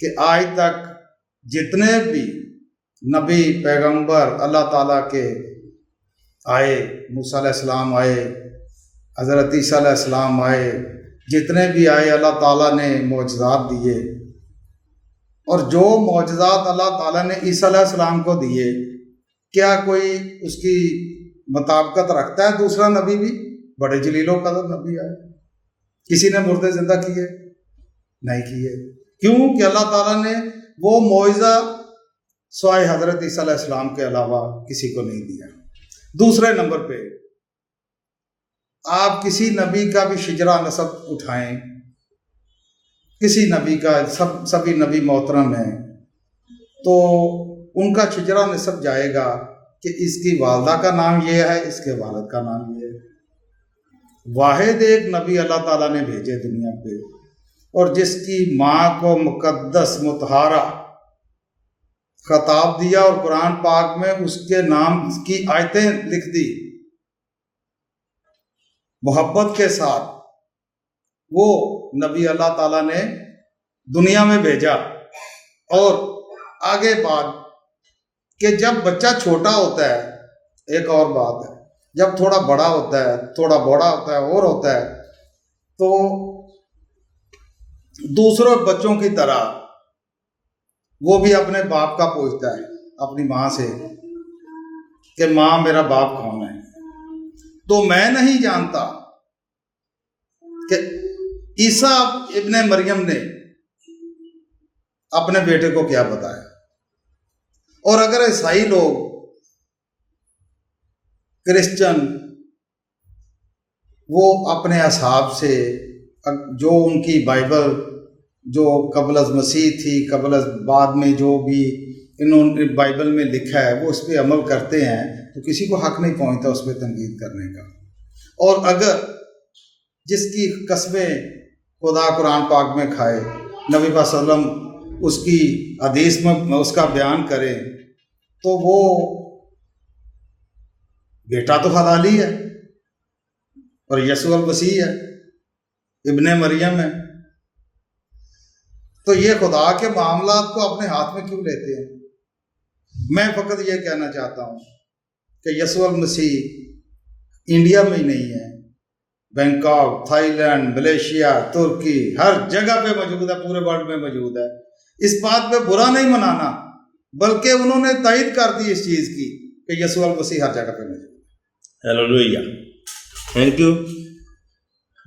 کہ آج تک جتنے بھی نبی پیغمبر اللہ تعالیٰ کے آئے، موسیٰ علیہ السلام آئے، حضرت عیسیٰ علیہ السلام آئے، جتنے بھی آئے اللہ تعالیٰ نے معجزات دیے، اور جو معجزات اللہ تعالیٰ نے عیسیٰ علیہ السلام کو دیے، کیا کوئی اس کی مطابقت رکھتا ہے دوسرا نبی بھی؟ بڑے جلیل و قدر نبی آئے، کسی نے مردے زندہ کیے؟ نہیں کیے۔ کیوں کہ اللہ تعالیٰ نے وہ معجزہ سوائے حضرت عیسیٰ علیہ السلام کے علاوہ کسی کو نہیں دیا۔ دوسرے نمبر پہ آپ کسی نبی کا بھی شجرہ نسب اٹھائیں، کسی نبی کا، سبھی نبی محترم ہیں، تو ان کا شجرہ نسب جائے گا کہ اس کی والدہ کا نام یہ ہے، اس کے والد کا نام یہ ہے۔ واحد ایک نبی اللہ تعالیٰ نے بھیجے دنیا پہ، اور جس کی ماں کو مقدس مطہرہ خطاب دیا اور قرآن پاک میں اس کے نام کی آیتیں لکھ دی محبت کے ساتھ، وہ نبی اللہ تعالیٰ نے دنیا میں بھیجا۔ اور آگے بات کہ جب بچہ چھوٹا ہوتا ہے ایک اور بات ہے، جب تھوڑا بڑا ہوتا ہے، تھوڑا بوڑھا ہوتا ہے اور ہوتا ہے، تو دوسروں بچوں کی طرح وہ بھی اپنے باپ کا پوچھتا ہے اپنی ماں سے کہ ماں میرا باپ کون ہے؟ تو میں نہیں جانتا کہ عیسیٰ ابن مریم نے اپنے بیٹے کو کیا بتایا، اور اگر عیسائی لوگ، کرسچن، وہ اپنے اصحاب سے جو ان کی بائبل جو قبل از مسیح تھی، قبل از بعد میں جو بھی انہوں نے بائبل میں لکھا ہے وہ اس پہ عمل کرتے ہیں، تو کسی کو حق نہیں پہنچتا اس پہ تنقید کرنے کا۔ اور اگر جس کی قسمیں خدا قرآن پاک میں کھائے، نبی پاک صلی اللہ علیہ وسلم اس کی حدیث میں اس کا بیان کرے، تو وہ بیٹا تو حلالی ہے اور یسوع المسیح ہے، ابن مریم ہے، تو یہ خدا کے معاملات کو اپنے ہاتھ میں کیوں لیتے ہیں؟ میں فقط یہ کہنا چاہتا ہوں کہ یسوع المسیح انڈیا میں ہی نہیں ہے، بینکاک، تھائی لینڈ، ملیشیا، ترکی، ہر جگہ پہ موجود ہے، پورے ورلڈ میں موجود ہے۔ اس بات پہ برا نہیں منانا، بلکہ انہوں نے تائید کر دی اس چیز کی کہ یسوع المسیح ہر جگہ پہ موجود ہے۔ ہیلیلویا، تھینک یو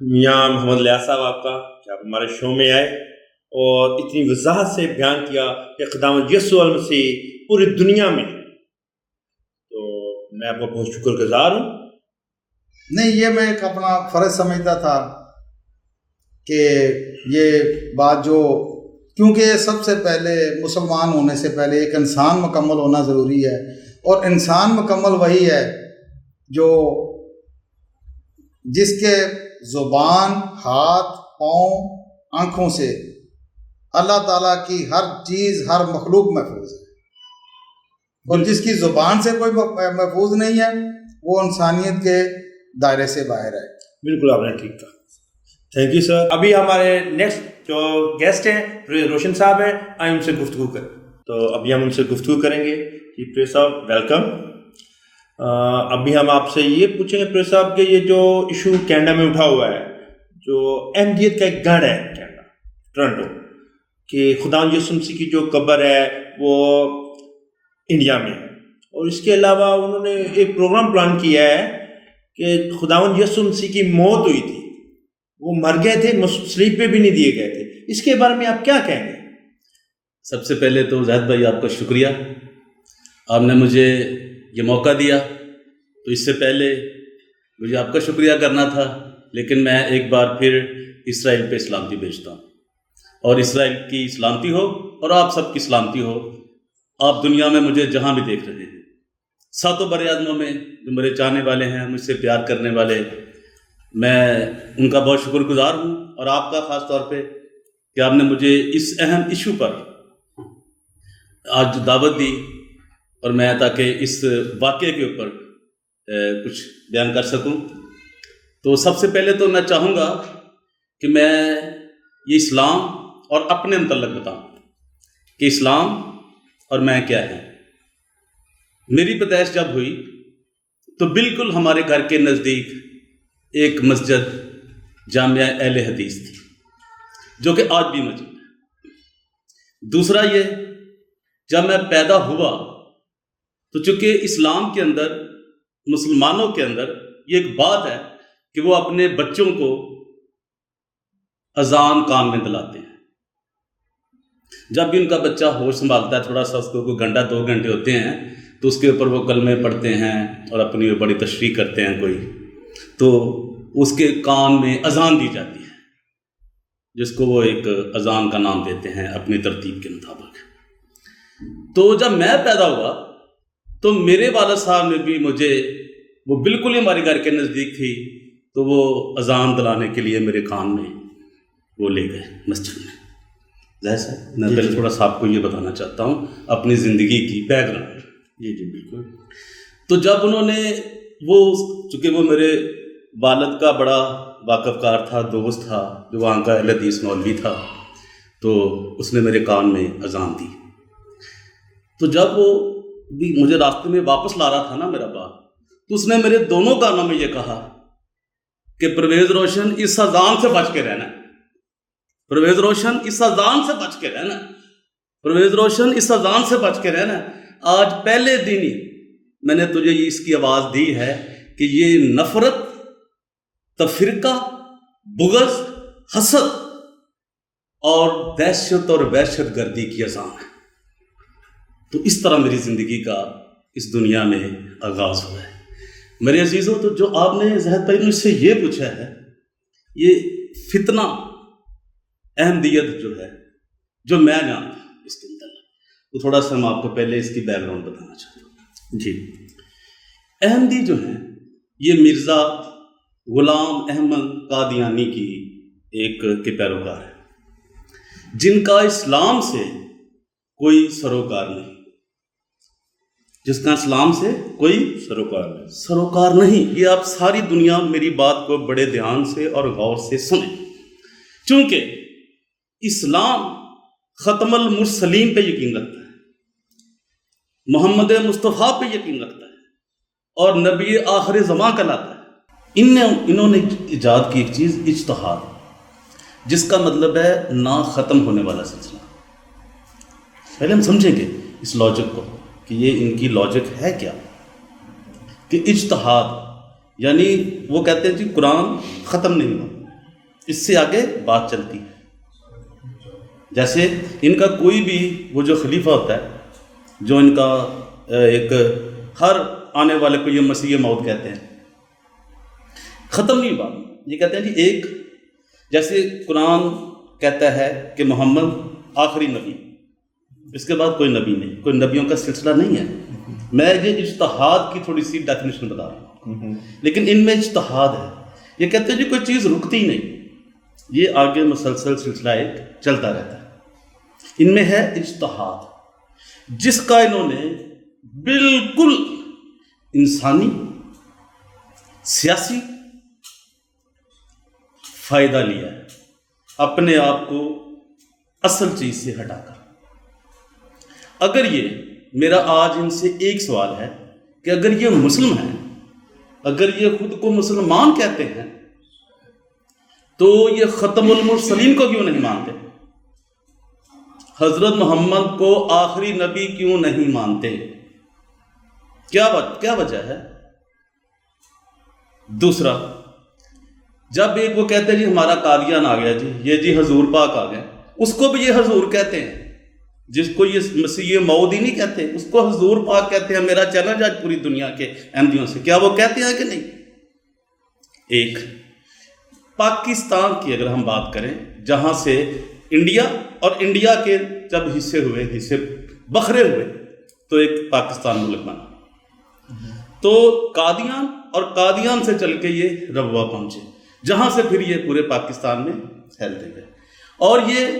میاں محمد لیاس صاحب آپ کا، کہ آپ ہمارے شو میں آئے اور اتنی وضاحت سے بیان کیا کہ خداوند یسوع المسیح پوری دنیا میں، تو میں آپ کا بہت شکر گزار ہوں۔ نہیں، یہ میں ایک اپنا فرض سمجھتا تھا کہ یہ بات جو، کیونکہ سب سے پہلے مسلمان ہونے سے پہلے ایک انسان مکمل ہونا ضروری ہے، اور انسان مکمل وہی ہے جو جس کے زبان، ہاتھ، پاؤں، آنکھوں سے اللہ تعالیٰ کی ہر چیز، ہر مخلوق محفوظ ہے، اور جس کی زبان سے کوئی محفوظ نہیں ہے وہ انسانیت کے دائرے سے باہر ہے۔ بالکل آپ نے ٹھیک کہا، تھینک یو سر۔ ابھی ہمارے نیکسٹ جو گیسٹ ہیں روشن صاحب ہیں، آئیں ان سے گفتگو کریں، تو ابھی ہم ان سے گفتگو کریں گے۔ جی پریس صاحب ویلکم۔ ابھی ہم آپ سے یہ پوچھیں گے پریس صاحب کہ یہ جو ایشو کینیڈا میں اٹھا ہوا ہے، جو احمدیت کا ایک گڑھ ہے کینیڈا، ٹورنٹو، کہ خداوند یسوع مسیح کی جو قبر ہے وہ انڈیا میں ہے، اور اس کے علاوہ انہوں نے ایک پروگرام پلان کیا ہے کہ خداوند یسوع مسیح کی موت ہوئی تھی، وہ مر گئے تھے، سلیب پہ بھی نہیں دیے گئے تھے، اس کے بارے میں آپ کیا کہیں گے؟ سب سے پہلے تو زاہد بھائی آپ کا شکریہ، آپ نے مجھے یہ موقع دیا، تو اس سے پہلے مجھے آپ کا شکریہ کرنا تھا، لیکن میں ایک بار پھر اسرائیل پہ سلامتی بھیجتا ہوں، اور اسرائیل کی سلامتی ہو اور آپ سب کی سلامتی ہو۔ آپ دنیا میں مجھے جہاں بھی دیکھ رہے ہیں، ساتوں بر اعظموں میں جو میرے چاہنے والے ہیں، مجھ سے پیار کرنے والے، میں ان کا بہت شکر گزار ہوں، اور آپ کا خاص طور پہ کہ آپ نے مجھے اس اہم ایشو پر آج دعوت دی، اور میں تاکہ اس واقعے کے اوپر کچھ بیان کر سکوں۔ تو سب سے پہلے تو میں چاہوں گا کہ میں یہ اسلام اور اپنے متعلق بتاؤں کہ اسلام اور میں کیا ہے. میری پیدائش جب ہوئی تو بالکل ہمارے گھر کے نزدیک ایک مسجد جامعہ اہل حدیث تھی جو کہ آج بھی موجود ہے. دوسرا یہ، جب میں پیدا ہوا تو چونکہ اسلام کے اندر، مسلمانوں کے اندر یہ ایک بات ہے کہ وہ اپنے بچوں کو اذان کان میں دلاتے ہیں. جب بھی ان کا بچہ ہوش سنبھالتا ہے، تھوڑا سا اس کو کوئی گھنٹہ 2 گھنٹے ہوتے ہیں تو اس کے اوپر وہ کلمے پڑھتے ہیں اور اپنی بڑی تشریح کرتے ہیں کوئی، تو اس کے کان میں اذان دی جاتی ہے، جس کو وہ ایک اذان کا نام دیتے ہیں اپنی ترتیب کے مطابق. تو جب میں پیدا ہوا تو میرے والد صاحب نے بھی مجھے، وہ بالکل ہی ہمارے گھر کے نزدیک تھی، تو وہ اذان دلانے کے لیے میرے کان میں وہ لے گئے مسجد میں. ظاہر ہے میں پہلے تھوڑا سا آپ کو یہ بتانا چاہتا ہوں اپنی زندگی کی بیک گراؤنڈ. جی بالکل. تو جب انہوں نے وہ، چونکہ وہ میرے والد کا بڑا واقف کار تھا، دوست تھا، جو وہاں کا اہل حدیث مولوی تھا، تو اس نے میرے کان میں اذان دی. تو جب وہ بھی مجھے راستے میں واپس لا رہا تھا نا میرا باپ، تو اس نے میرے دونوں کانوں میں یہ کہا کہ پرویز روشن اس اذان سے بچ کے رہنا، پرویز روشن اس اذان سے بچ کے رہنا، پرویز روشن اس اذان سے بچ کے رہنا. آج پہلے دن ہی میں نے تجھے اس کی آواز دی ہے کہ یہ نفرت، تفرقہ، بغض، حسد اور دہشت اور وحشت گردی کی اذان ہے. تو اس طرح میری زندگی کا اس دنیا میں آغاز ہوا ہے. میرے عزیزوں، تو جو آپ نے زاہد بھائی مجھ سے یہ پوچھا ہے، یہ فتنہ احمدیت جو ہے، جو میں جانتا ہوں اس کے اندر، تو تھوڑا سا میں آپ کو پہلے اس کی بیک گراؤنڈ بتانا چاہتا ہوں. جی، احمدی جو ہیں یہ مرزا غلام احمد قادیانی کی ایک کے پیروکار ہے، جن کا اسلام سے کوئی سروکار نہیں، جس کا اسلام سے کوئی سروکار نہیں. یہ آپ ساری دنیا میری بات کو بڑے دھیان سے اور غور سے سنیں، چونکہ اسلام ختم المرسلین پہ یقین رکھتا ہے، محمد مصطفیٰ پہ یقین رکھتا ہے، اور نبی آخر زمان کہلاتا ہے. انہوں نے ایجاد کی ایک چیز اجتہاد، جس کا مطلب ہے نہ ختم ہونے والا سلسلہ. پہلے ہم سمجھیں گے اس لاجک کو کہ یہ ان کی لاجک ہے کیا، کہ اجتہاد یعنی وہ کہتے ہیں جی قرآن ختم نہیں ہوا، اس سے آگے بات چلتی ہے. جیسے ان کا کوئی بھی وہ جو خلیفہ ہوتا ہے، جو ان کا ایک ہر آنے والے کو یہ مسیح موعود کہتے ہیں، ختم نہیں ہوا. یہ کہتے ہیں جی ایک، جیسے قرآن کہتا ہے کہ محمد آخری نبی، اس کے بعد کوئی نبی نہیں، کوئی نبیوں کا سلسلہ نہیں ہے. میں یہ اجتہاد کی تھوڑی سی ڈیفینیشن بتا رہا ہوں، لیکن ان میں اجتہاد ہے. یہ کہتے ہیں جی کوئی چیز رکتی نہیں، یہ آگے مسلسل سلسلہ ایک چلتا رہتا ہے. ان میں ہے اجتہاد، جس کا انہوں نے بالکل انسانی سیاسی فائدہ لیا ہے، اپنے آپ کو اصل چیز سے ہٹا کر. اگر یہ میرا آج ان سے ایک سوال ہے کہ اگر یہ مسلم ہیں، اگر یہ خود کو مسلمان کہتے ہیں، تو یہ ختم المرسلین کو کیوں نہیں مانتے؟ حضرت محمد کو آخری نبی کیوں نہیں مانتے؟ کیا وجہ ہے؟ دوسرا، جب ایک وہ کہتے ہیں جی ہمارا قادیان آ گیا، جی یہ جی حضور پاک آ گئے، اس کو بھی یہ حضور کہتے ہیں. جس کو یہ مسیح موعود ہی نہیں کہتے، اس کو حضور پاک کہتے ہیں. میرا چیلنج آج پوری دنیا کے احمدیوں سے، کیا وہ کہتے ہیں کہ نہیں؟ ایک پاکستان کی اگر ہم بات کریں، جہاں سے انڈیا اور انڈیا کے جب حصے بکھرے ہوئے تو ایک پاکستان ملک بنا، تو قادیان اور قادیان سے چل کے یہ ربوہ پہنچے، جہاں سے پھر یہ پورے پاکستان میں پھیلتے گئے. اور یہ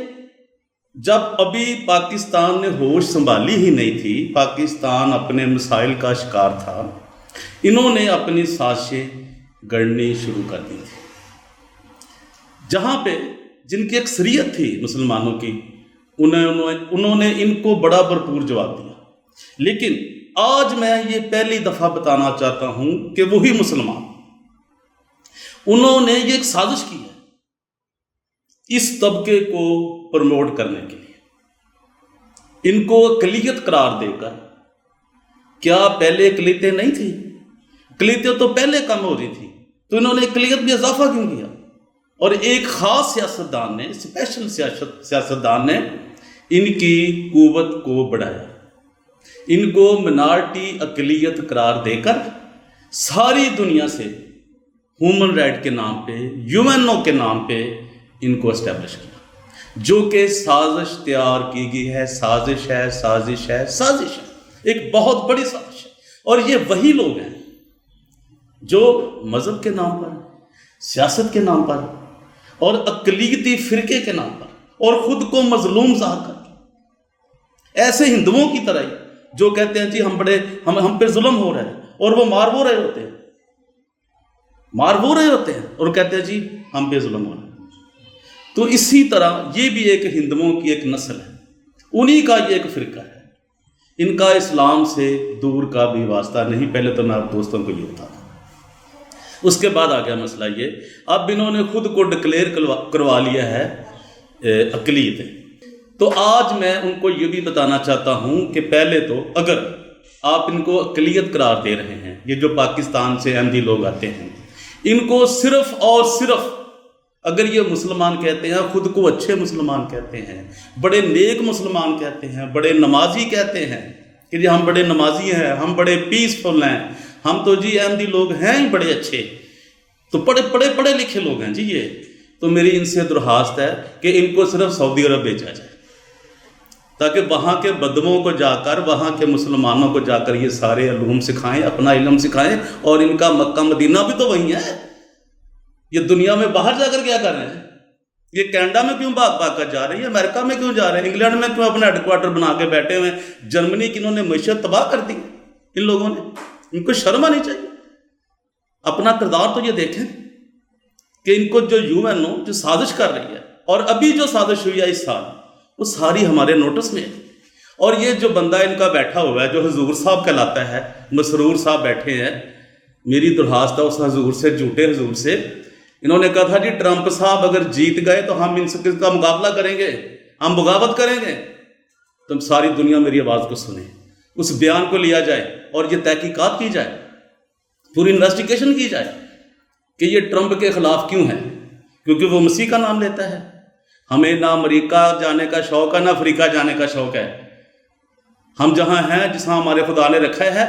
جب ابھی پاکستان نے ہوش سنبھالی ہی نہیں تھی، پاکستان اپنے مسائل کا شکار تھا، انہوں نے اپنی سازشیں گڑنی شروع کر دی تھی. جہاں پہ جن کی اکثریت تھی مسلمانوں کی، انہوں نے ان کو بڑا بھرپور جواب دیا. لیکن آج میں یہ پہلی دفعہ بتانا چاہتا ہوں کہ وہی مسلمان انہوں نے یہ ایک سازش کی ہے اس طبقے کو پروموٹ کرنے کے لیے، ان کو اقلیت قرار دے کر. کیا پہلے اقلیتیں نہیں تھیں؟ اقلیتیں تو پہلے کم ہو رہی تھی، تو انہوں نے اقلیت میں اضافہ کیوں کیا؟ اور ایک خاص سیاستدان نے، اسپیشل سیاستدان نے ان کی قوت کو بڑھایا، ان کو منارٹی اقلیت قرار دے کر ساری دنیا سے ہیومن رائٹ کے نام پہ، یو این او کے نام پہ ان کو اسٹیبلش کیا، جو کہ سازش تیار کی گئی ہے، سازش ہے، سازش ہے، سازش ہے، ایک بہت بڑی سازش ہے. اور یہ وہی لوگ ہیں جو مذہب کے نام پر، سیاست کے نام پر اور اقلیتی فرقے کے نام پر اور خود کو مظلوم ظاہر کر کے، ایسے ہندوؤں کی طرح ہی جو کہتے ہیں جی ہم پہ ظلم ہو رہا ہے، اور وہ مار وہ رہے ہوتے ہیں اور کہتے ہیں جی ہم پہ ظلم ہو رہا ہے. تو اسی طرح یہ بھی ایک ہندوؤں کی ایک نسل ہے، انہی کا یہ ایک فرقہ ہے. ان کا اسلام سے دور کا بھی واسطہ نہیں. پہلے تو میں آپ دوستوں کو یہ بتا دوں. اس کے بعد آ گیا مسئلہ یہ، اب انہوں نے خود کو ڈکلیئر کروا لیا ہے اقلیت. تو آج میں ان کو یہ بھی بتانا چاہتا ہوں کہ پہلے تو اگر آپ ان کو اقلیت قرار دے رہے ہیں، یہ جو پاکستان سے احمدی لوگ آتے ہیں، ان کو صرف اور صرف اگر یہ مسلمان کہتے ہیں، خود کو اچھے مسلمان کہتے ہیں، بڑے نیک مسلمان کہتے ہیں، بڑے نمازی کہتے ہیں کہ جی ہم بڑے نمازی ہیں، ہم بڑے پیسفل ہیں، ہم تو جی احمدی لوگ ہیں ہی بڑے اچھے، تو پڑھے لکھے لوگ ہیں جی یہ، تو میری ان سے درخواست ہے کہ ان کو صرف سعودی عرب بھیجا جائے تاکہ وہاں کے بدووں کو جا کر، وہاں کے مسلمانوں کو جا کر یہ سارے علوم سکھائیں، اپنا علم سکھائیں. اور ان کا مکہ مدینہ بھی تو وہی ہے. یہ دنیا میں باہر جا کر کیا کر رہے ہیں؟ یہ کینیڈا میں کیوں بھاگ کر جا رہے ہیں؟ امریکہ میں کیوں جا رہے ہیں؟ انگلینڈ میں کیوں اپنا ہیڈ کوارٹر بنا کے بیٹھے ہوئے ہیں؟ جرمنی کی انہوں نے معیشت تباہ کر دی ان لوگوں نے. ان کو شرم آنی چاہیے. اپنا کردار تو یہ دیکھیں کہ ان کو جو یو این او جو سازش کر رہی ہے، اور ابھی جو سازش ہوئی ہے اس سال، وہ ساری ہمارے نوٹس میں ہے. اور یہ جو بندہ ان کا بیٹھا ہوا ہے جو حضور صاحب کہلاتا ہے، مسرور صاحب بیٹھے ہیں، میری درخواست ہے اس حضور سے، جھوٹے حضور سے. انہوں نے کہا تھا جی ٹرمپ صاحب اگر جیت گئے تو ہم ان سے کا مقابلہ کریں گے، ہم بغاوت کریں گے. تم ساری دنیا میری آواز کو سنیں، اس بیان کو لیا جائے اور یہ تحقیقات کی جائے، پوری انویسٹیگیشن کی جائے کہ یہ ٹرمپ کے خلاف کیوں ہے. کیونکہ وہ مسیح کا نام لیتا ہے. ہمیں نہ امریکہ جانے کا شوق ہے، نہ افریقہ جانے کا شوق ہے. ہم جہاں ہیں، جساں ہمارے خدا نے رکھا ہے،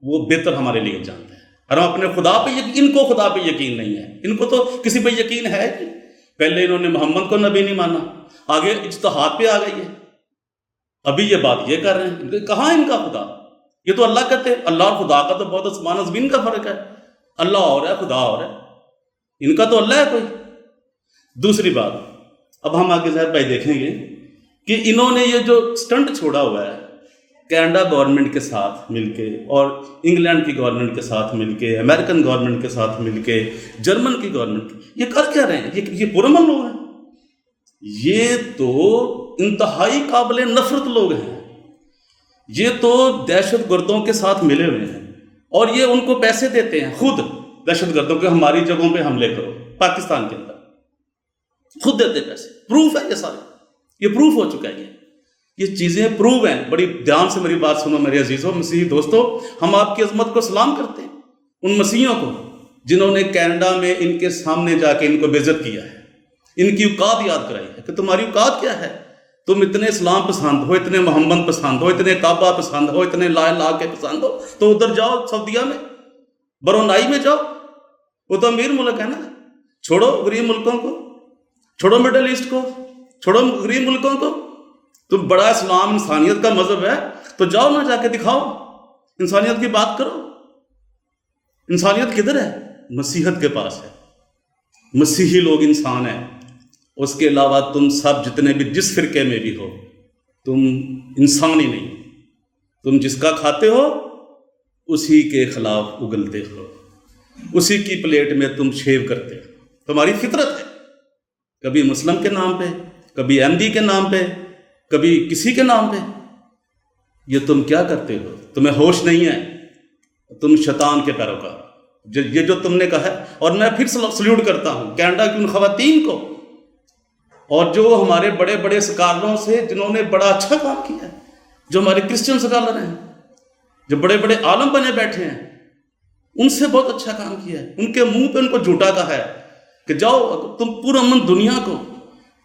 وہ بہتر ہمارے لیے جانتا ہے. اور ہم اپنے خدا پہ ان کو خدا پہ یقین نہیں ہے. ان کو تو کسی پہ یقین ہے نہیں. پہلے انہوں نے محمد کو نبی نہیں مانا، آگے اجتہاد پہ آ گئی ہے. ابھی یہ بات یہ کر رہے ہیں، کہاں ان کا خدا؟ یہ تو اللہ کہتے ہیں. اللہ اور خدا کا تو بہت آسمان زمین کا فرق ہے. اللہ اور ہے، خدا اور ہے. ان کا تو اللہ ہے کوئی. دوسری بات، اب ہم آگے ظاہر بھائی دیکھیں گے کہ انہوں نے یہ جو سٹنٹ چھوڑا ہوا ہے کینیڈا گورنمنٹ کے ساتھ مل کے، اور انگلینڈ کی گورنمنٹ کے ساتھ مل کے، امریکن گورنمنٹ کے ساتھ مل کے، جرمن کی گورنمنٹ کی، یہ کر کیا رہے ہیں؟ یہ پرامن لوگ ہیں. یہ تو انتہائی قابل نفرت لوگ ہیں. یہ تو دہشت گردوں کے ساتھ ملے ہوئے ہیں، اور یہ ان کو پیسے دیتے ہیں خود دہشت گردوں کے، ہماری جگہوں پہ حملے کرو. پاکستان کے اندر خود دیتے پیسے. پروف ہے یہ سارے، یہ پروف ہو چکا ہے. یہ چیزیں پروو ہیں. بڑی دھیان سے میری بات سنو میرے عزیزوں، مسیحی دوستو. ہم آپ کی عظمت کو سلام کرتے ہیں، ان مسیحیوں کو جنہوں نے کینیڈا میں ان کے سامنے جا کے ان کو بےعزت کیا ہے، ان کی اوقات یاد کرائی ہے کہ تمہاری اوقات کیا ہے. تم اتنے اسلام پسند ہو، اتنے محمد پسند ہو، اتنے کعبہ پسند ہو، اتنے لا الہ کے پسند ہو، تو ادھر جاؤ سعودیہ میں، برونائی میں جاؤ. وہ تو امیر ملک ہے نا. چھوڑو غریب ملکوں کو، چھوڑو مڈل ایسٹ کو، چھوڑو غریب ملکوں کو. تم بڑا اسلام انسانیت کا مذہب ہے تو جاؤ نا، جا کے دکھاؤ، انسانیت کی بات کرو. انسانیت کدھر ہے؟ مسیحیت کے پاس ہے. مسیحی لوگ انسان ہیں. اس کے علاوہ تم سب جتنے بھی جس فرقے میں بھی ہو، تم انسان ہی نہیں. تم جس کا کھاتے ہو اسی کے خلاف اگلتے ہو، اسی کی پلیٹ میں تم شیو کرتے ہو. تمہاری فطرت ہے. کبھی مسلم کے نام پہ، کبھی احمدی کے نام پہ، کبھی کسی کے نام پہ. یہ تم کیا کرتے ہو؟ تمہیں ہوش نہیں ہے، تم شیطان کے پیروکار. یہ جو تم نے کہا ہے، اور میں پھر سلیوٹ کرتا ہوں کینیڈا کی ان خواتین کو، اور جو ہمارے بڑے بڑے سکالروں سے جنہوں نے بڑا اچھا کام کیا ہے، جو ہمارے کرسچن سکالر ہیں، جو بڑے بڑے عالم بنے بیٹھے ہیں، ان سے بہت اچھا کام کیا ہے. ان کے منہ پہ ان کو جھوٹا کہا ہے کہ جاؤ تم پرامن دنیا کو،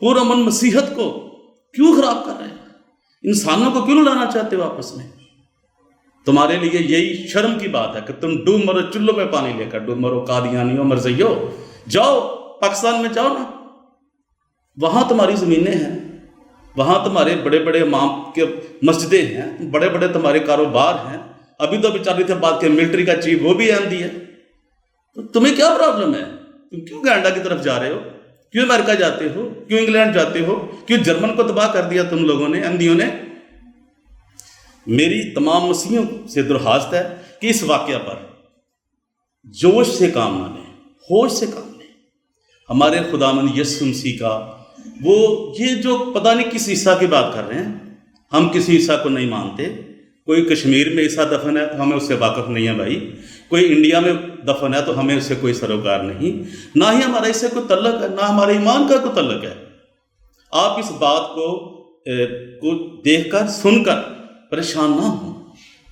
پرامن مسیحت کو کیوں خراب کر رہے ہیں؟ انسانوں کو کیوں لانا چاہتے ہو آپس میں؟ تمہارے لیے یہی شرم کی بات ہے کہ تم ڈوب مرو چلوں میں پانی لے کر، ڈوب مرو قادیانیوں مرزیوں. جاؤ پاکستان میں جاؤ نا، وہاں تمہاری زمینیں ہیں، وہاں تمہارے بڑے بڑے امام کے مسجدیں ہیں، بڑے بڑے تمہارے کاروبار ہیں. ابھی تو چل رہی تھی بات کہ ملٹری کا چیف وہ بھی احمدی ہے. تو تمہیں کیا پرابلم ہے؟ تم کیوں کینیڈا کی طرف جا رہے ہو؟ کیوں امریکہ جاتے ہو؟ کیوں انگلینڈ جاتے ہو؟ کیوں جرمن کو تباہ کر دیا تم لوگوں نے، احمدیوں نے؟ میری تمام مسیحیوں سے درخواست ہے کہ اس واقعہ پر جوش سے کام نہ لیں، ہوش سے کام لیں. ہمارے خداوند یسوع مسیح کا وہ یہ جو پتہ نہیں کس عیسیٰ کی بات کر رہے ہیں، ہم کسی عیسیٰ کو نہیں مانتے. کوئی کشمیر میں عیسیٰ دفن ہے تو ہمیں اس سے واقف نہیں ہے بھائی. کوئی انڈیا میں دفن ہے تو ہمیں اس سے کوئی سروکار نہیں، نہ ہی ہمارا اس سے کوئی تعلق ہے، نہ ہمارے ایمان کا کوئی تعلق ہے. آپ اس بات کو دیکھ کر سن کر پریشان نہ ہوں.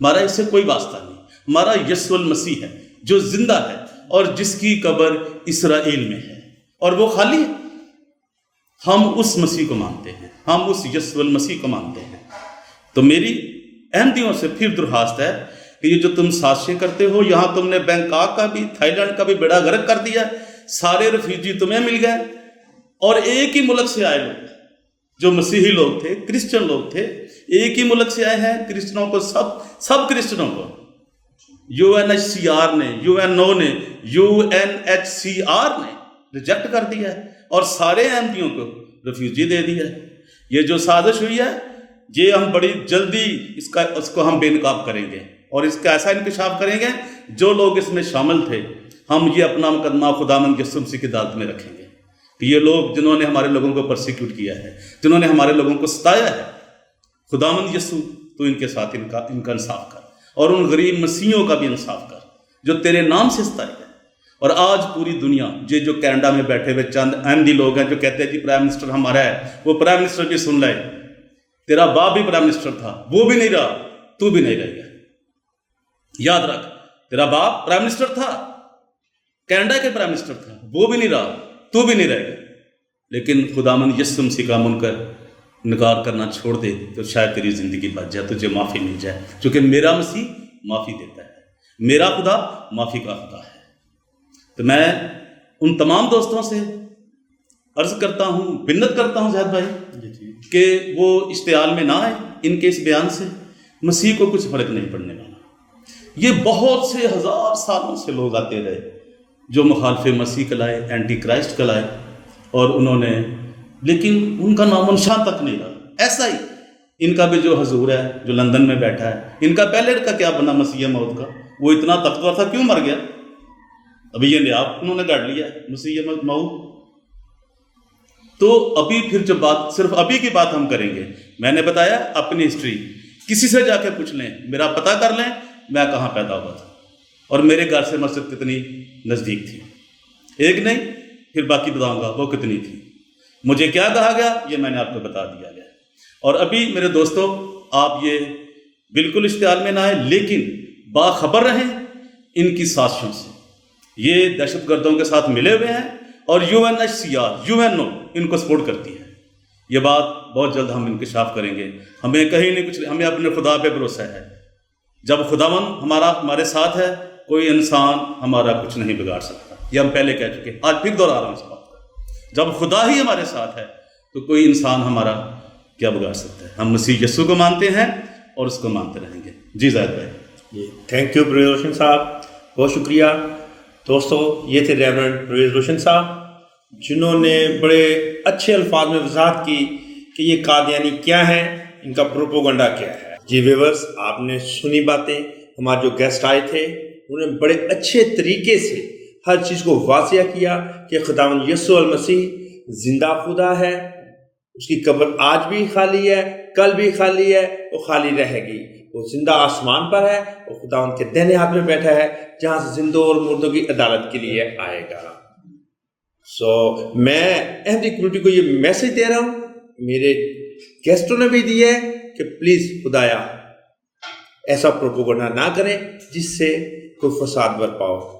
ہمارا اس سے کوئی واسطہ نہیں. ہمارا یسوع المسیح ہے جو زندہ ہے اور جس کی قبر اسرائیل میں ہے اور وہ خالی ہے. ہم اس مسیح کو مانتے ہیں، ہم اس یسوع المسیح کو مانتے ہیں. تو میری احمدیوں سے پھر درخواست ہے کہ یہ جو تم سازشیں کرتے ہو، یہاں تم نے بینکاک کا بھی، تھائی لینڈ کا بھی بیڑا غرق کر دیا. سارے ریفیوجی تمہیں مل گئے، اور ایک ہی ملک سے آئے لوگ جو مسیحی لوگ تھے، کرسچن لوگ تھے، ایک ہی ملک سے آئے ہیں. کرسچنوں کو سب کرسچنوں کو UNHCR نے، UNO نے، UNHCR نے ریجیکٹ کر دیا ہے، اور سارے احمدیوں کو ریفیوجی دے دیا ہے. یہ جو سازش ہوئی ہے، یہ ہم بڑی جلدی اس کو ہم بے نقاب کریں گے، اور اس کا ایسا انکشاف کریں گے. جو لوگ اس میں شامل تھے، ہم یہ اپنا مقدمہ خداوند یسوع مسیح کی عدالت میں رکھیں گے کہ یہ لوگ جنہوں نے ہمارے لوگوں کو پرسیکیوٹ کیا ہے، جنہوں نے ہمارے لوگوں کو ستایا ہے، خداوند یسوع تو ان کے ساتھ ان کا انصاف کر، اور ان غریب مسیحیوں کا بھی انصاف کر جو تیرے نام سے ستائے گئے. اور آج پوری دنیا یہ جو کینیڈا میں بیٹھے ہوئے چند احمدی لوگ ہیں جو کہتے ہیں جی پرائم منسٹر ہمارا ہے، وہ پرائم منسٹر بھی سن لے، تیرا باپ بھی پرائم منسٹر تھا، وہ بھی نہیں رہا، تو بھی نہیں رہ گیا. یاد رکھ، تیرا باپ پرائم منسٹر تھا، کینیڈا کے پرائم منسٹر تھا، وہ بھی نہیں رہا، تو بھی نہیں رہ گیا. لیکن خداوند یسوع مسیح کا منکر نکار کرنا چھوڑ دے تو شاید تیری زندگی بچ جائے، تجھے معافی مل جائے، کیونکہ میرا مسیح معافی دیتا ہے، میرا خدا معافی کا خدا ہے. تو میں ان تمام دوستوں سے عرض کرتا ہوں، بنت کرتا ہوں زید بھائی کہ وہ اشتعال میں نہ آئے. ان کے اس بیان سے مسیح کو کچھ فرق نہیں پڑنے والا. یہ بہت سے ہزار سالوں سے لوگ آتے رہے جو مخالف مسیح کلائے، اینٹی کرائسٹ کلائے، اور انہوں نے، لیکن ان کا نام نشان تک نہیں رہا. ایسا ہی ان کا بھی جو حضور ہے جو لندن میں بیٹھا ہے، ان کا پہلے کا کیا بنا مسیح موت کا؟ وہ اتنا طاقتور تھا، کیوں مر گیا؟ ابھی یہ آپ انہوں نے گاڑ لیا ہے مسیح موت. تو ابھی پھر جو بات، صرف ابھی کی بات ہم کریں گے. میں نے بتایا اپنی ہسٹری، کسی سے جا کے پوچھ لیں، میرا پتہ کر لیں میں کہاں پیدا ہوا تھا اور میرے گھر سے مسجد کتنی نزدیک تھی. ایک نہیں، پھر باقی بتاؤں گا وہ کتنی تھی. مجھے کیا کہا گیا یہ میں نے آپ کو بتا دیا گیا. اور ابھی میرے دوستو، آپ یہ بالکل اشتعال میں نہ آئے، لیکن باخبر رہیں ان کی سازشوں سے. یہ دہشت گردوں کے ساتھ ملے ہوئے ہیں، اور UNHCR، UNO ان کو سپورٹ کرتی ہے. یہ بات بہت جلد ہم انکشاف کریں گے. ہمیں کہیں نہیں کچھ، ہمیں اپنے خدا پہ بھروسہ ہے. جب خداوند ہمارے ساتھ ہے، کوئی انسان ہمارا کچھ نہیں بگاڑ سکتا. یہ ہم پہلے کہہ چکے، آج پھر دوہرا رہا ہوں اس بات کو. جب خدا ہی ہمارے ساتھ ہے تو کوئی انسان ہمارا کیا بگاڑ سکتا ہے. ہم مسیح یسوع کو مانتے ہیں اور اس کو مانتے رہیں گے. جی زاہد بھائی. تھینک یو پرویز روشن صاحب، بہت شکریہ. دوستو، یہ تھے ریورنڈ پرویز روشن صاحب، جنہوں نے بڑے اچھے الفاظ میں وضاحت کی کہ یہ قادیانی کیا ہے، ان کا پروپوگنڈا کیا ہے. جی ویورز، آپ نے سنی باتیں. ہمارے جو گیسٹ آئے تھے انہوں نے بڑے اچھے طریقے سے ہر چیز کو واضح کیا کہ خداوند یسوع المسیح زندہ خدا ہے، اس کی قبر آج بھی خالی ہے، کل بھی خالی ہے، وہ خالی رہے گی. وہ زندہ آسمان پر ہے، وہ خدا ان کے دہنے ہاتھ میں بیٹھا ہے جہاں سے زندوں اور مردوں کی عدالت کے لیے آئے گا. میں احمدی کمیونٹی کو یہ میسج دے رہا ہوں، میرے گیسٹوں نے بھی دیا ہے کہ پلیز خدایا ایسا پروپیگنڈا نہ کریں جس سے کوئی فساد برپا ہو.